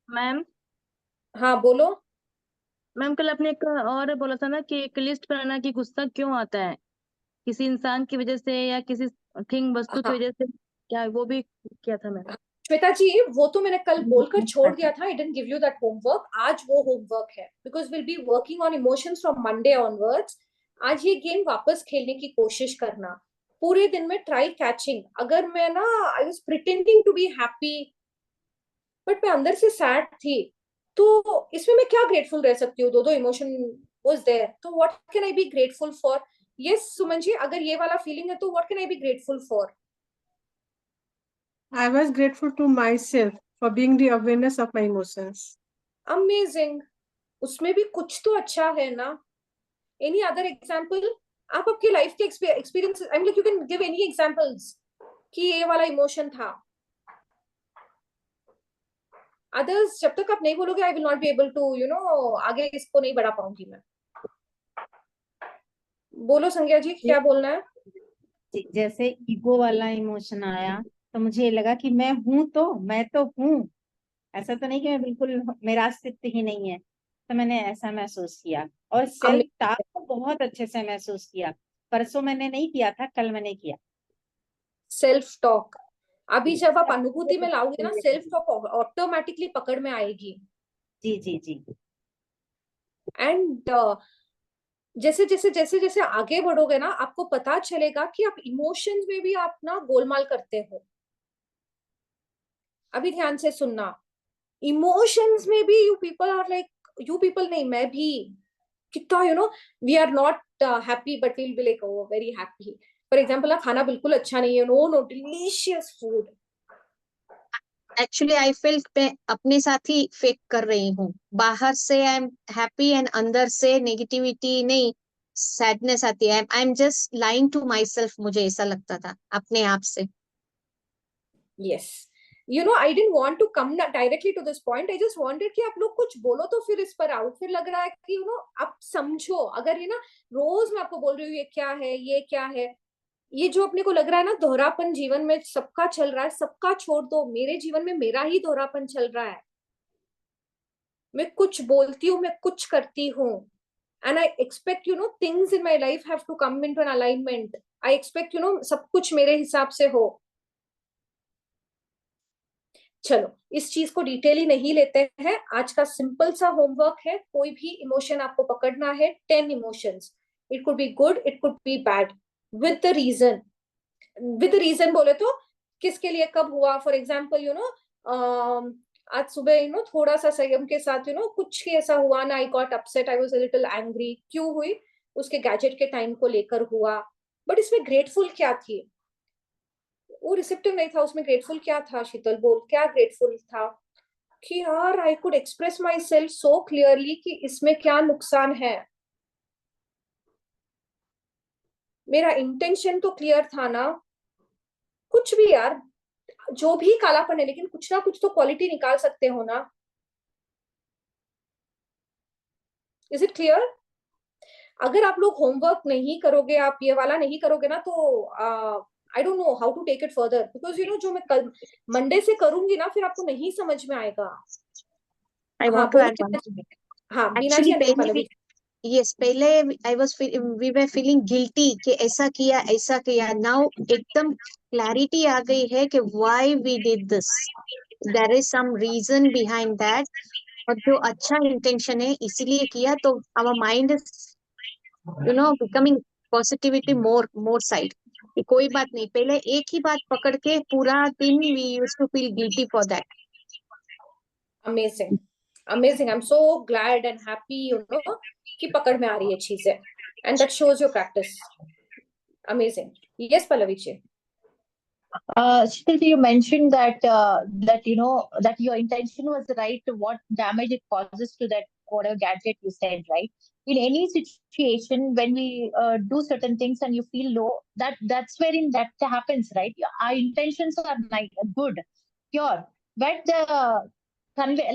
Ma'am हाँ बोलो। मैम कल आपने एक और बोला था ना कि एक लिस्ट बनाना कि गुस्सा क्यों आता है, किसी इंसान की वजह से या किसी थिंग वस्तु की हाँ वजह से, क्या वो भी किया था मैम? श्वेता जी, वो तो मैंने कल बोलकर छोड़ दिया था। I didn't give you that homework. आज वो होमवर्क है, because will be working on emotions from Monday onwards. आज ये गेम वापस खेलने की कोशिश करना, पूरे दिन में ट्राई कैचिंग। अगर मैं ना I was pretending to be happy but मैं अंदर से सैड थी, तो इसमें मैं क्या ग्रेटफुल रह सकती हूँ? दो दो इमोशन वाज देयर, तो what can I be grateful for? Yes Suman ji, अगर ये वाला फीलिंग है तो what can I be grateful for? I was grateful to myself for being the awareness of my emotions. Amazing, उसमें भी कुछ तो अच्छा है ना? Any other example? आप आपकी लाइफ के experience, I mean you can give any examples कि ये वाला इमोशन था। अदर्स जब तक आप नहीं बोलोगे, I will not be able to आगे इसको नहीं बढ़ा पाऊंगी मैं। बोलो संज्ञा जी, क्या बोलना है? जैसे ईगो वाला इमोशन आया तो मुझे लगा कि मैं तो हूँ, ऐसा तो नहीं कि मैं बिल्कुल, मेरा अस्तित्व ही नहीं है। तो मैंने ऐसा महसूस किया और सेल्फ टॉक को बहुत अच्छे से महसूस किया। परसों मैंने नहीं किया था, कल मैंने किया। सेल्फ टॉक अभी जब आप अनुभूति में लाओगे ना, सेल्फ टॉक ऑटोमेटिकली पकड़ में आएगी। जी जी जी। एंड जैसे जैसे जैसे जैसे आगे बढ़ोगे ना, आपको पता चलेगा कि आप इमोशंस में भी आप ना गोलमाल करते हो। अभी ध्यान से सुनना, इमोशंस में भी you people are like, you people नहीं, मैं भी कितना we are not happy but will be like oh very happy. For example ना, खाना बिल्कुल अच्छा नहीं है, no no delicious food. Actually I feel मैं अपने साथ ही फेक कर रही हूँ। बाहर से आई एम हैप्पी एंड अंदर से नेगेटिविटी नहीं, सैडनेस आती है। I am just lying to myself, मुझे ऐसा लगता था अपने आप से। Yes, I didn't want to come directly to this point. I just wanted कि आप लोग कुछ बोलो तो फिर इस पर आओ। फिर लग रहा है कि आप समझो। अगर रोज मैं आपको बोल रही हूँ ये क्या है, ये क्या है, ये जो अपने को लग रहा है ना दोहरापन जीवन में सबका चल रहा है, सबका छोड़ दो। मेरे जीवन में मेरा ही दोहरापन चल रहा है। मैं कुछ बोलती हूँ, मैं कुछ करती हूँ, and I expect things in my life have to come into an alignment. I expect सब कुछ मेरे हिसाब से हो। चलो इस चीज को डिटेल नहीं लेते हैं। आज का सिंपल सा होमवर्क है, कोई भी इमोशन आपको पकड़ना है, 10 emotions. It could be good, it could be bad, with the reason. With the reason बोले तो किसके लिए कब हुआ। फॉर एग्जाम्पल आज सुबह थोड़ा सा संयम के साथ कुछ ऐसा हुआ ना, I got upset, I was a little angry. क्यों हुई? उसके गैजेट के टाइम को लेकर हुआ। बट इसमें ग्रेटफुल क्या थी? वो रिसेप्टिव नहीं था, उसमें ग्रेटफुल क्या था? शीतल बोल, क्या ग्रेटफुल था? कि यार I could express my self so clearly कि इसमें क्या नुकसान है। मेरा इंटेंशन तो क्लियर था ना। कुछ भी यार, जो भी कालापन है, लेकिन कुछ ना कुछ तो क्वालिटी निकाल सकते हो ना। Is it clear? अगर आप लोग होमवर्क नहीं करोगे, आप ये वाला नहीं करोगे ना, तो I don't know how to take it further. Because जो मैं कल मंडे से करूंगी ना, फिर आपको नहीं समझ में आएगा। आई हाँ वांट टू बोलो। Add one thing. हाँ Beena ji actually and then Pallavi. Yes, पहले I was we were feeling guilty कि ऐसा किया ऐसा किया। नाउ एकदम क्लैरिटी आ गई है कि why we did this, there is some reason behind that, और जो अच्छा इंटेंशन है इसीलिए किया। तो our mind is becoming positivity more side कि कोई बात नहीं। पहले एक ही बात पकड़ के पूरा दिन we used to feel guilty for that. Amazing, amazing. I am so glad and happy कि पकड़ में आ रही है चीजें, and that shows your practice. Amazing. Yes Pallavi ji. Still, you mentioned that that your intention was right. What damage it causes to that whatever gadget you said, right? In any situation, when we do certain things and you feel low, that's wherein that happens, right? Our intentions are good, pure, but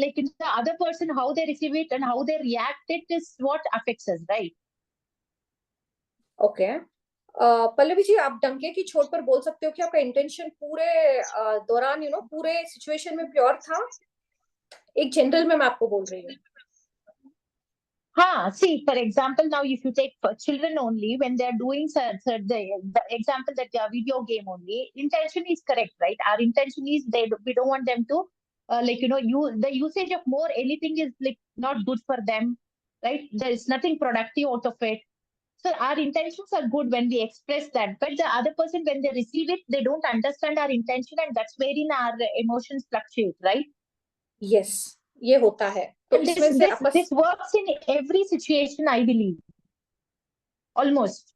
like the other person, how they receive it and how they react, it is what affects us, right? Okay Pallavi ji, आप डंके की चोट पर बोल सकते हो कि आपका इंटेंशन पूरे दौरान पूरे सिचुएशन में प्योर था? एक जनरल में मैं आपको बोल रही हूँ. See, for example, now if you take for children only, when they are doing the example that video game only, intention is correct, right? Our intention is we don't want them to, the usage of more anything is like not good for them, right? There is nothing productive out of it. So our intentions are good when we express that, but the other person, when they receive it, they don't understand our intention, and that's wherein our emotions fluctuate, right? Yes, ये होता है. तो And इसमें से आपका this works in every situation, I believe. Almost.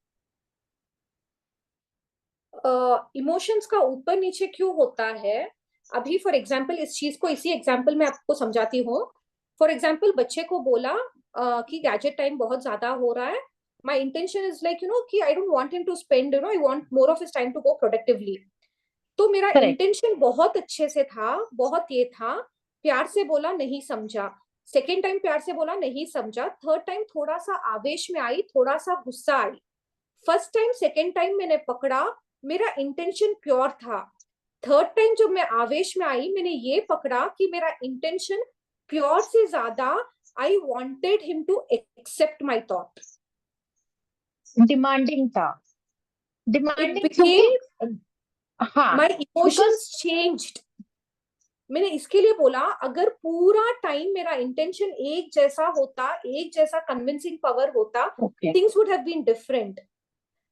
Emotions का ऊपर नीचे क्यों होता है? अभी फॉर एग्जाम्पल इस चीज को इसी एग्जाम्पल में आपको समझाती हूँ. फॉर एग्जाम्पल बच्चे को बोला कि गैजेट टाइम बहुत ज्यादा हो रहा है. माई इंटेंशन इज लाइक कि I don't want him to spend I want more of his time to go productively. तो मेरा Correct. इंटेंशन बहुत अच्छे से था, बहुत ये था, प्यार से बोला नहीं समझा. सेकेंड टाइम प्यार से बोला नहीं समझा. थर्ड टाइम थोड़ा सा आवेश में आई, थोड़ा सा गुस्सा आई. फर्स्ट टाइम सेकेंड टाइम मैंने पकड़ा, मेरा इंटेंशन प्योर था. थर्ड टाइम जब मैं आवेश में आई, मैंने ये पकड़ा कि मेरा इंटेंशन प्योर से ज्यादा I wanted him to accept my thought. Demanding था. Demanding became हाँ. My emotions changed. मैंने इसके लिए बोला, अगर पूरा टाइम मेरा इंटेंशन एक जैसा होता, एक जैसा कन्विंसिंग पावर होता, things would have been different.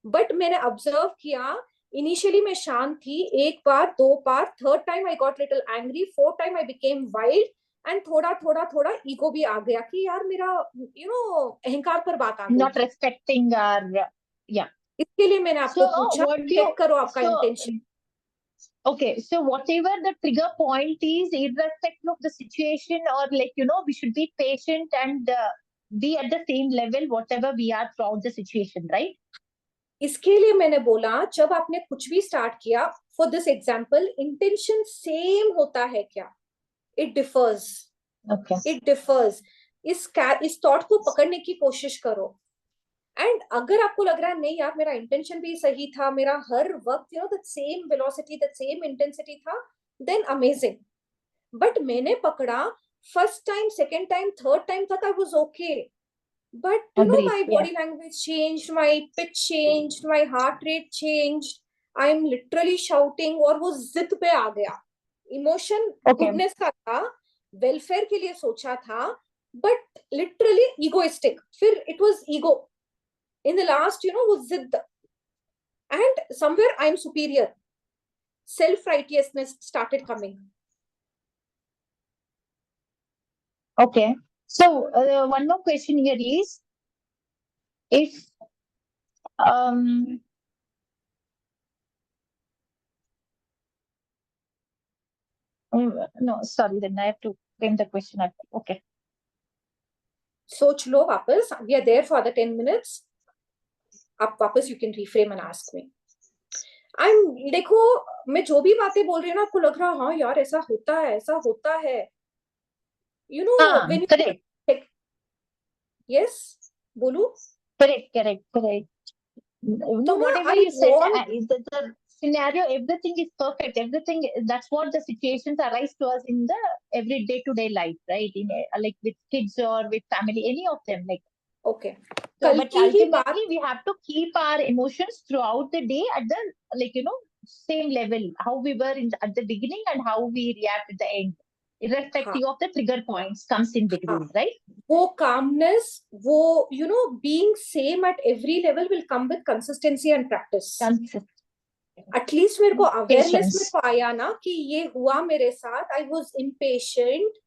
But मैंने ऑब्जर्व किया, इनिशियली मैं शांत थी, एक बार, दो बार, third time I got little angry, fourth time I became wild, and थोड़ा थोड़ा थोड़ा ईगो भी आ गया कि यार मेरा अहंकार पर बात आ गई. Not respecting our, yeah. इसके लिए मैंने आपको पूछा, चेक करो आपका intention. Okay, so whatever the trigger point is, irrespective of the situation, or we should be patient and be at the same level, whatever we are throughout the situation, right? इसके लिए मैंने बोला, जब आपने कुछ भी स्टार्ट किया, for this example, intention same होता है क्या? It differs. It differs. इस थॉट को पकड़ने की कोशिश करो. एंड अगर आपको लग रहा है नहीं यार मेरा इंटेंशन भी सही था, मेरा हर वक्त that same velocity, that same intensity था, देन अमेजिंग. बट मैंने पकड़ा, first time, second time, third time तक I was okay. But my body language changed, my pitch changed, my heart rate changed. I'm literally shouting और वो जिद पे आ गया. Emotion goodness का था, welfare के लिए सोचा था, but literally egoistic. फिर it was ego. In the last, वो जिद. And somewhere I'm superior. Self-righteousness started coming. Okay. So one more question here is, if no, sorry, then I have to frame the question. Okay. सोच लो वापस. We are there for the 10 minutes. आप वापस you can reframe and ask me. देखो, मैं जो भी बातें बोल रही हूँ ना, आपको लग रहा है हाँ यार ऐसा होता है, ऐसा होता है. when you yes, बोलू. Correct. No, whatever you said, the scenario, everything is perfect. Everything, that's what the situations arise to us in the every day-to-day life, right? In like with kids or with family, any of them, like. Okay. So, but ultimately, we have to keep our emotions throughout the day at the same level, how we were at the beginning and how we react at the end, irrespective of the trigger points comes in between, right? वो calmness, वो being same at every level will come with consistency and practice. At least मेरे को awareness में तो आया ना कि ये हुआ मेरे साथ. I was impatient.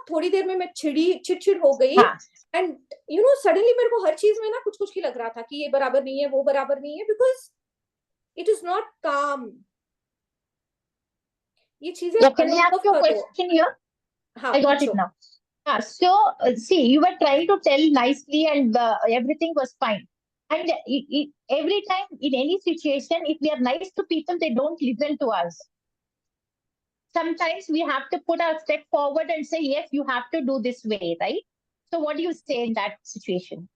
थोड़ी देर में मैं चिड़चिड़ हो गई. And suddenly मेरे को हर चीज में ना कुछ की लग रहा था कि ये बराबर नहीं है, वो बराबर नहीं है, because it is not calm. ये चीजें can I ask you a question here? I got it now. So see, you were trying to tell nicely and everything was fine. And every time in any situation, if we are nice to people, they don't listen to us. Sometimes we have to put our step forward and say, yes, you have to do this way, right? So what do you say in that situation?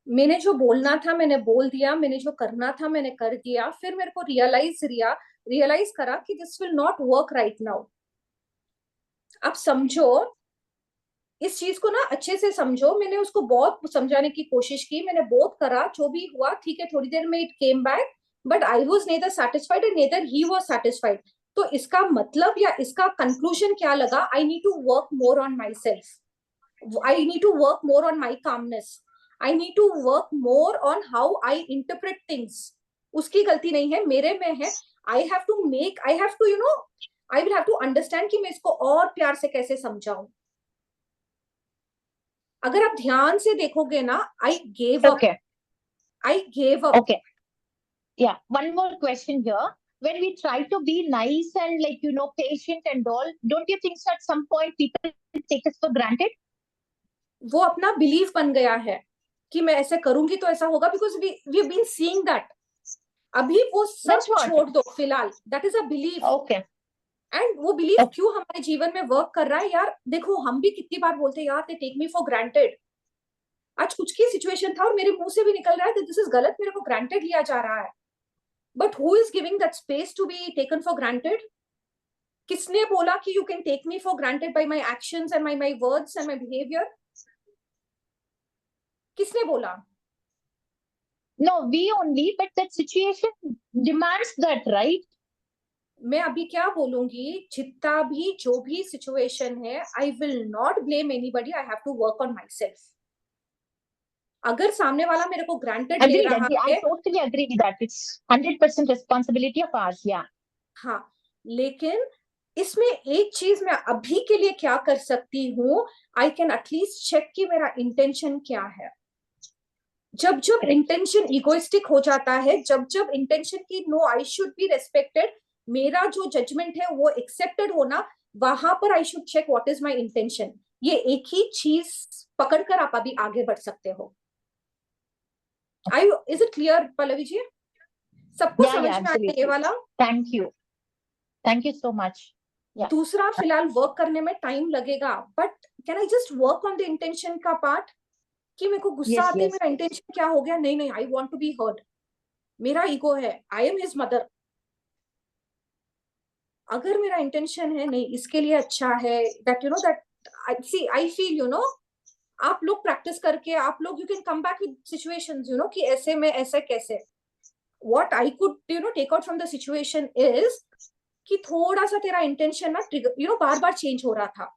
मैंने जो बोलना था मैंने बोल दिया, मैंने जो करना था मैंने कर दिया, फिर मेरे को रियलाइज करा कि this will not work right now. आप समझो इस चीज को ना, अच्छे से समझो। मैंने उसको बहुत समझाने की कोशिश की, मैंने बहुत करा, जो भी हुआ ठीक है, थोड़ी देर में it came back, but I was neither satisfied and neither he was satisfied. तो इसका मतलब या इसका कंक्लूजन क्या लगा, I need to work more on myself, I need to work more on my calmness, I need to work more on how I interpret things. उसकी गलती नहीं है, मेरे में है। I have to I will have to understand कि मैं इसको और प्यार से कैसे समझाऊं। अगर आप ध्यान से देखोगे ना, I gave up, Okay. I gave up. Okay. Yeah. One more question here. When we try to be nice and patient and all, don't you think so at some point people take us for granted? वो अपना बिलीफ बन गया है कि मैं ऐसे करूंगी तो ऐसा होगा, because we been seeing that. अभी वो सब That's what. छोड़ दो फिलहाल, that is a belief. Okay. And वो बिलीफ Okay. क्यों हमारे जीवन में वर्क कर रहा है यार? देखो हम भी कितनी बार बोलते हैं यार they take me for granted. आज कुछ की सिचुएशन था और मेरे मुंह से भी निकल रहा है दिस इज गलत, मेरे को ग्रांटेड लिया जा रहा है। But who is giving that space to be taken for granted? किसने बोला कि you can take me for granted by my actions and my words and my behaviour? किसने बोला? No, we only, but that situation demands that, right? मैं अभी क्या बोलूंगी, जितना भी जो भी सिचुएशन है, I will not blame anybody, I have to work on myself. अगर सामने वाला मेरे को ग्रांटेड ले Agreed. रहा I है, totally agree with that. It's 100% responsibility of ours. Yeah. हाँ, लेकिन इसमें एक चीज मैं अभी के लिए क्या कर सकती हूँ, आई कैन एटलीस्ट चेक कि मेरा इंटेंशन क्या है। जब जब इंटेंशन इगोइस्टिक हो जाता है, जब जब इंटेंशन की no I should be respected, मेरा जो जजमेंट है वो एक्सेप्टेड होना, वहां पर I should check what is my intention. ये एक ही चीज पकड़कर आप अभी आगे बढ़ सकते हो। Is it clear Pallavi ji? सबको Yeah, समझ yeah, में आया ये absolutely. वाला? Thank you. Thank you so much. Yeah. दूसरा फिलहाल वर्क करने में टाइम लगेगा, but can I just work on the intention का पार्ट, कि मेरे को गुस्सा Yes, आते yes. मेरा इंटेंशन क्या हो गया? नहीं, I want to be heard, मेरा ईगो है, आई एम हिज मदर। अगर मेरा इंटेंशन है नहीं इसके लिए अच्छा है, दैट सी आई फील आप लोग प्रैक्टिस करके आप लोग you can come back with situations कि ऐसे में ऐसे कैसे। What I could take out from the situation is कि थोड़ा सा तेरा इंटेंशन ना बार बार चेंज हो रहा था।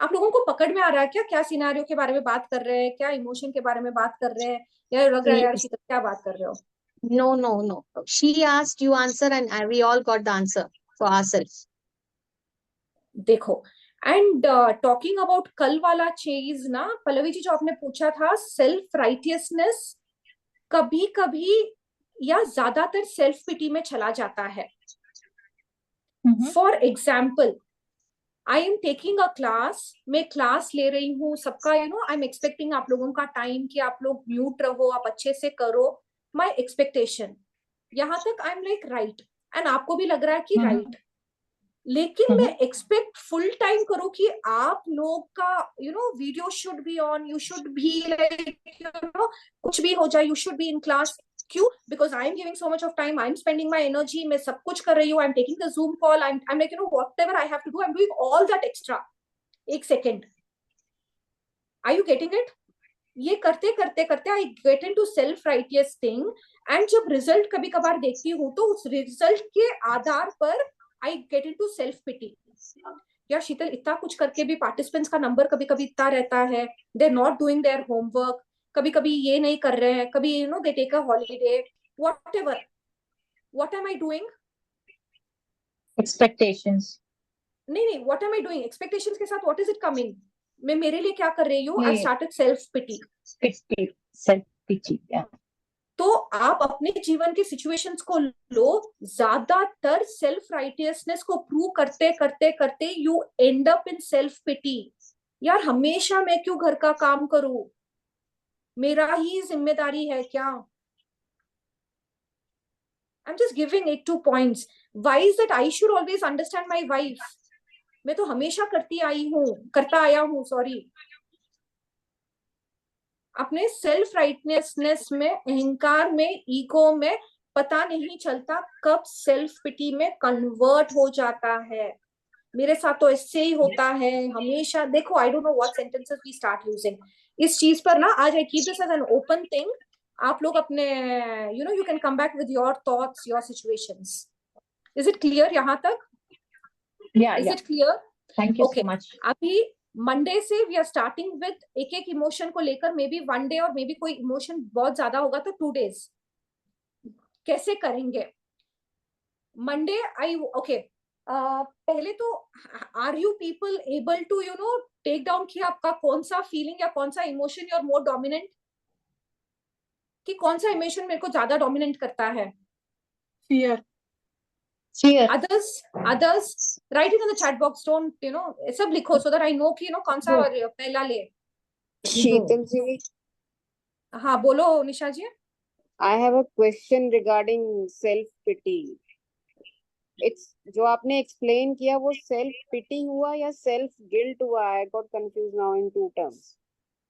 आप लोगों को पकड़ में आ रहा है क्या सिनेरियो के बारे में बात कर रहे हैं, क्या इमोशन के बारे में बात कर रहे हैं, या लग रहा है यार शीतल क्या बात कर रहे हो? No. She asked, you answer, and we all got the answer for ourselves. देखो, एंड टॉकिंग अबाउट कल वाला चीज ना, पल्लवी जी जो आपने पूछा था, सेल्फ राइटियसनेस कभी कभी या ज्यादातर सेल्फ पिटी में चला जाता है। For example, I am taking a class, मैं क्लास ले रही हूँ, सबका आई एम एक्सपेक्टिंग आप लोगों का टाइम कि आप लोग म्यूट रहो, आप अच्छे से करो, माई एक्सपेक्टेशन यहाँ तक आई एम लाइक राइट, एंड आपको भी लग रहा है कि राइट, लेकिन मैं एक्सपेक्ट फुल टाइम करूं कि आप लोग का video should be on, you should be like कुछ भी हो जाए, you should be in class. क्यों? Because I am giving so much of time, I am spending my energy, मैं सब कुछ कर रही हूँ, I am taking the Zoom call, I am like whatever I have to do, I am doing all that extra. एक second, are you getting it? ये करते करते करते आई get into self righteous thing, and जब रिजल्ट कभी कभार देखती हूँ तो उस रिजल्ट के आधार पर I get into self pity. यार शीतल इतना कुछ करके भी पार्टिसिपेंट्स का नंबर कभी कभी इतना रहता है, they are not doing their homework, कभी कभी ये नहीं कर रहे हैं, कभी they take a holiday, whatever, what am I doing? Expectations. नहीं, what am I doing? Expectations के साथ व्हाट इज इट कमिंग? मैं मेरे लिए क्या कर रही हूँ? I started self pity. Self pity. Yeah. तो आप अपने जीवन के सिचुएशंस को लो, ज्यादातर सेल्फ राइटियसनेस को प्रूव करते करते करते you end up in self pity. यार हमेशा मैं क्यों घर का काम करूं, मेरा ही जिम्मेदारी है क्या? आई am just giving 8 points. Why is that I should always understand my wife? मैं तो हमेशा करता आया हूं, सॉरी। अपने सेल्फ राइटनेसनेस में, अहंकार में, ईगो में पता नहीं चलता कब सेल्फ पिटी में कन्वर्ट हो जाता है। मेरे साथ तो इससे ही होता है हमेशा। देखो, I don't know what sentences we start using इस चीज पर ना। आज I keep this as an open thing. आप लोग अपने you can come back with your thoughts, your situations. Is it clear यहाँ तक? Yeah, is yeah. It clear? Thank you okay, so much. अभी मंडे से वी आर स्टार्टिंग विद एक एक इमोशन को लेकर। मे बी 1 डे, और मे बी कोई इमोशन बहुत ज्यादा होगा तो 2 डेज कैसे करेंगे। मंडे आई ओके, पहले तो are you people able to take down कि आपका कौन सा फीलिंग या कौन सा इमोशन योर मोर डोमिनेंट, कि कौन सा इमोशन मेरे को ज्यादा डोमिनेंट करता है? Fear. Fear. others write it in the chat box. Don't सब लिखो so that I know कि कौन सा पहला ले। शीतल जी, हाँ बोलो निशा जी। I have a question regarding self pity. It's जो आपने explain किया वो self pity हुआ या self guilt हुआ? I got confused now in 2 terms.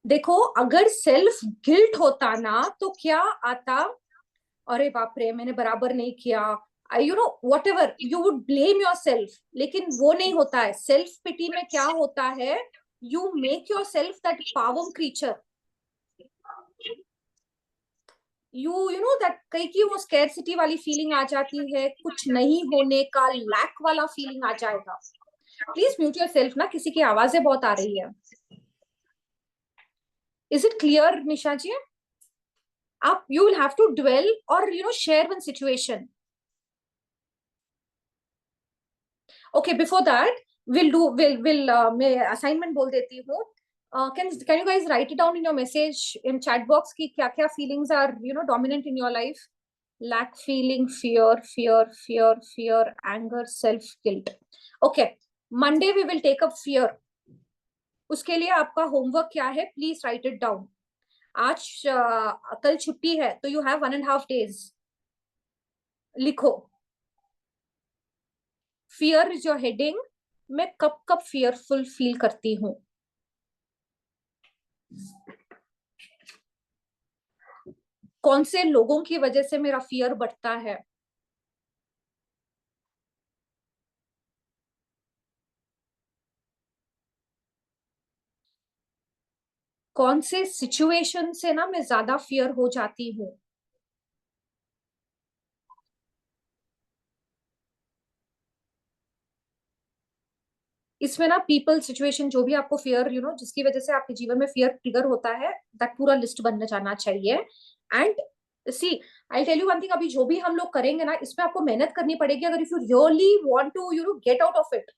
देखो, अगर सेल्फ गिल्ट होता ना तो क्या आता, अरे बाप रे मैंने बराबर नहीं किया, whatever, you would blame yourself। लेकिन वो नहीं होता है। सेल्फ पिटी में क्या होता है, you make yourself that pavum creature। you know that कई की वो स्कैरसिटी वाली फीलिंग आ जाती है, कुछ नहीं होने का लैक वाला फीलिंग आ जाएगा। प्लीज म्यूट योरसेल्फ ना, किसी की आवाजें बहुत आ रही है। इज इट क्लियर निशा जी? आप you will have to dwell or share one situation. Okay, before that मैं assignment बोल देती हूँ। Can you guys write it down in your message in chat box कि क्या क्या feelings are dominant in your life? Lack feeling, fear, anger, self guilt. Okay, Monday we will take up fear. उसके लिए आपका होमवर्क क्या है, प्लीज राइट इट डाउन। आज कल छुट्टी है तो यू हैव 1.5 days। लिखो, फियर इज योर हेडिंग। मैं कब कब फियरफुल फील करती हूँ। कौन से लोगों की वजह से मेरा फियर बढ़ता है। कौन से सिचुएशन से ना मैं ज्यादा फियर हो जाती हूँ। इसमें ना पीपल, सिचुएशन, जो भी आपको फियर जिसकी वजह से आपके जीवन में फियर ट्रिगर होता है, दैट पूरा लिस्ट बनने जाना चाहिए। And see, I tell you one thing, अभी जो भी हम लोग करेंगे ना, इसमें आपको मेहनत करनी पड़ेगी अगर if you really want to get out of it.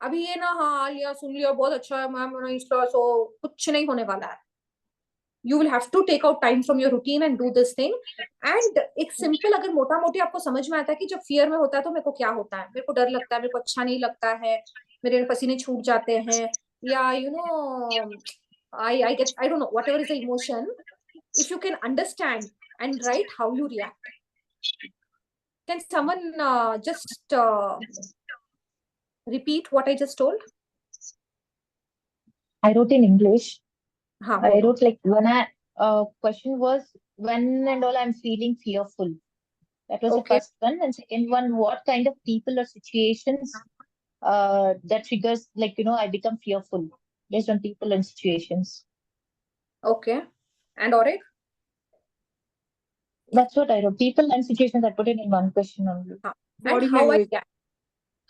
अभी ये ना हाँ लिया सुन लिया बहुत अच्छा है मैम, इसका सो कुछ नहीं होने वाला है। You will have to take out time from your routine and do this thing. And एक सिंपल, अगर मोटा मोटी आपको समझ में आता है कि जब फियर में होता है तो मेरे को क्या होता है, मेरे को डर लगता है, मेरे को अच्छा नहीं लगता है, मेरे पसीने छूट जाते हैं, या I don't know, whatever is the emotion, if you can understand and write how you react. Can someone just repeat what I just told? I wrote in English. हाँ, I wrote like when question was when and all I'm feeling fearful. That was Okay. the first one. And second one, what kind of people or situations that triggers, like, I become fearful based on people and situations. Okay. And Auric? That's what I wrote. People and situations, I put it in one question only. And how I react.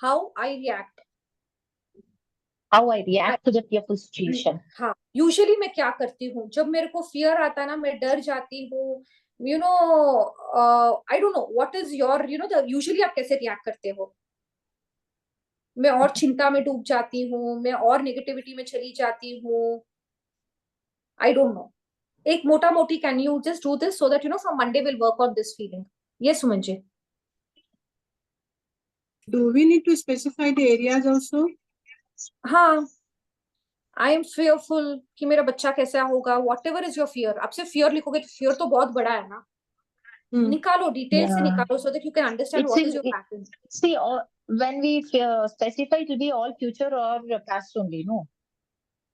How I react. How I react to the fearful situation. हाँ, यूजुअली मैं क्या करती हूँ जब मेरे को फियर आता है ना, मैं डर जाती हूँ। आई don't know what is your usually आप कैसे रिएक्ट करते हो। मैं और चिंता में डूब जाती हूँ, मैं और नेगेटिविटी में चली जाती हूँ। आई डोंट नो, एक मोटा मोटी can you just do this so that from Monday will work on this feeling. Yes Suman ji. Do we need to specify the areas also? हाँ, आई एम फेयरफुल कि मेरा बच्चा कैसा होगा। What ever is your fear, आप सिर्फ फियर लिखोगे तो फियर तो बहुत बड़ा है ना। निकालो, डिटेल से निकालो so that you can understand what is your pattern. See, when we specify, it will be all future or past only, no?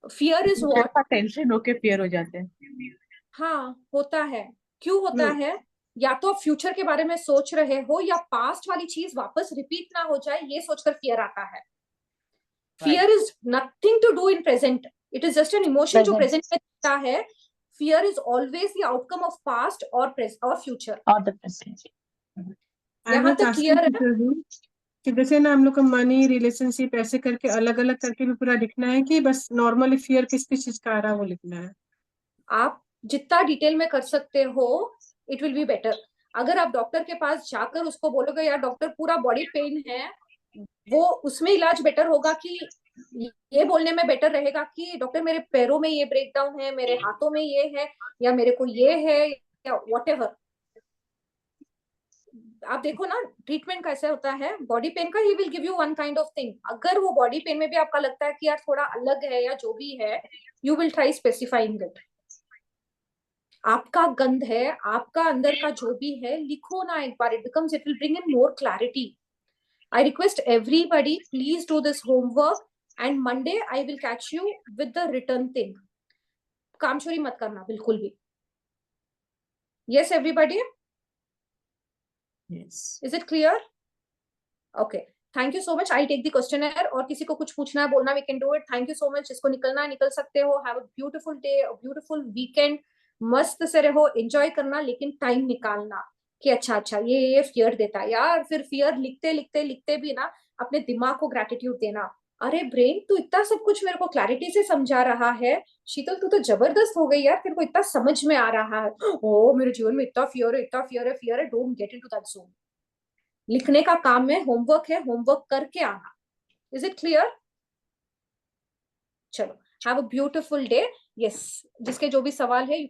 Fear is future what, का टेंशन होके फियर हो जाते हैं। हाँ होता है। क्यों होता है? या तो आप फ्यूचर के बारे में सोच रहे हो, या पास्ट वाली चीज वापस रिपीट ना हो जाए, ये सोचकर फियर आता है। Fear is nothing to do in present, it is just an emotion जो प्रेजेंट में दिखता है। Fear is always the outcome of past और फ्यूचर। or the present. यहाँ तक क्लियर है? कि जैसे ना हम लोग का मनी रिलेशनशिप ऐसे करके अलग अलग करके भी पूरा लिखना है, कि बस नॉर्मली फियर किस किस चीज का आ रहा है वो लिखना है? आप जितना डिटेल में कर सकते हो इट विल बी बेटर। अगर आप डॉक्टर के पास जाकर उसको बोलोगे यार डॉक्टर पूरा बॉडी पेन है, वो उसमें इलाज बेटर होगा कि ये बोलने में बेटर रहेगा कि डॉक्टर मेरे पैरों में ये ब्रेकडाउन है, मेरे हाथों में ये है, या मेरे को ये है, या व्हाटएवर। आप देखो ना ट्रीटमेंट कैसे होता है बॉडी पेन का, he will give you one kind of thing. अगर वो बॉडी पेन में भी आपका लगता है कि यार थोड़ा अलग है या जो भी है, you will try specifying it. आपका गंध है, आपका अंदर का जो भी है, लिखो ना एक बार, it will bring in more clarity. I request everybody, please do this homework, and Monday I will catch you with the written thing. कामचोरी मत करना बिल्कुल भी। Yes, everybody? Yes. Is it clear? Okay. Thank you so much. I'll take the questionnaire. और किसी को कुछ पूछना है बोलना, we can do it. Thank you so much. जिसको निकलना है निकल सकते हो। Have a beautiful day, a beautiful weekend. मस्त से रहो, enjoy करना, लेकिन टाइम निकालना कि अच्छा ये फियर देता है यार। फिर फियर लिखते लिखते लिखते भी ना अपने दिमाग को ग्रेटिट्यूड देना। अरे ब्रेन, तू इतना सब कुछ मेरे को क्लैरिटी से समझा रहा है, शीतल तू तो जबरदस्त हो गई यार, तेरे को इतना समझ में आ रहा है। ओ मेरे जीवन में इतना फियर है, इतना फियर है, फियर है। Don't get into that zone. लिखने का काम में होमवर्क है, होमवर्क करके आना। Is it clear? चलो, have a beautiful day. Yes, जिसके जो भी सवाल है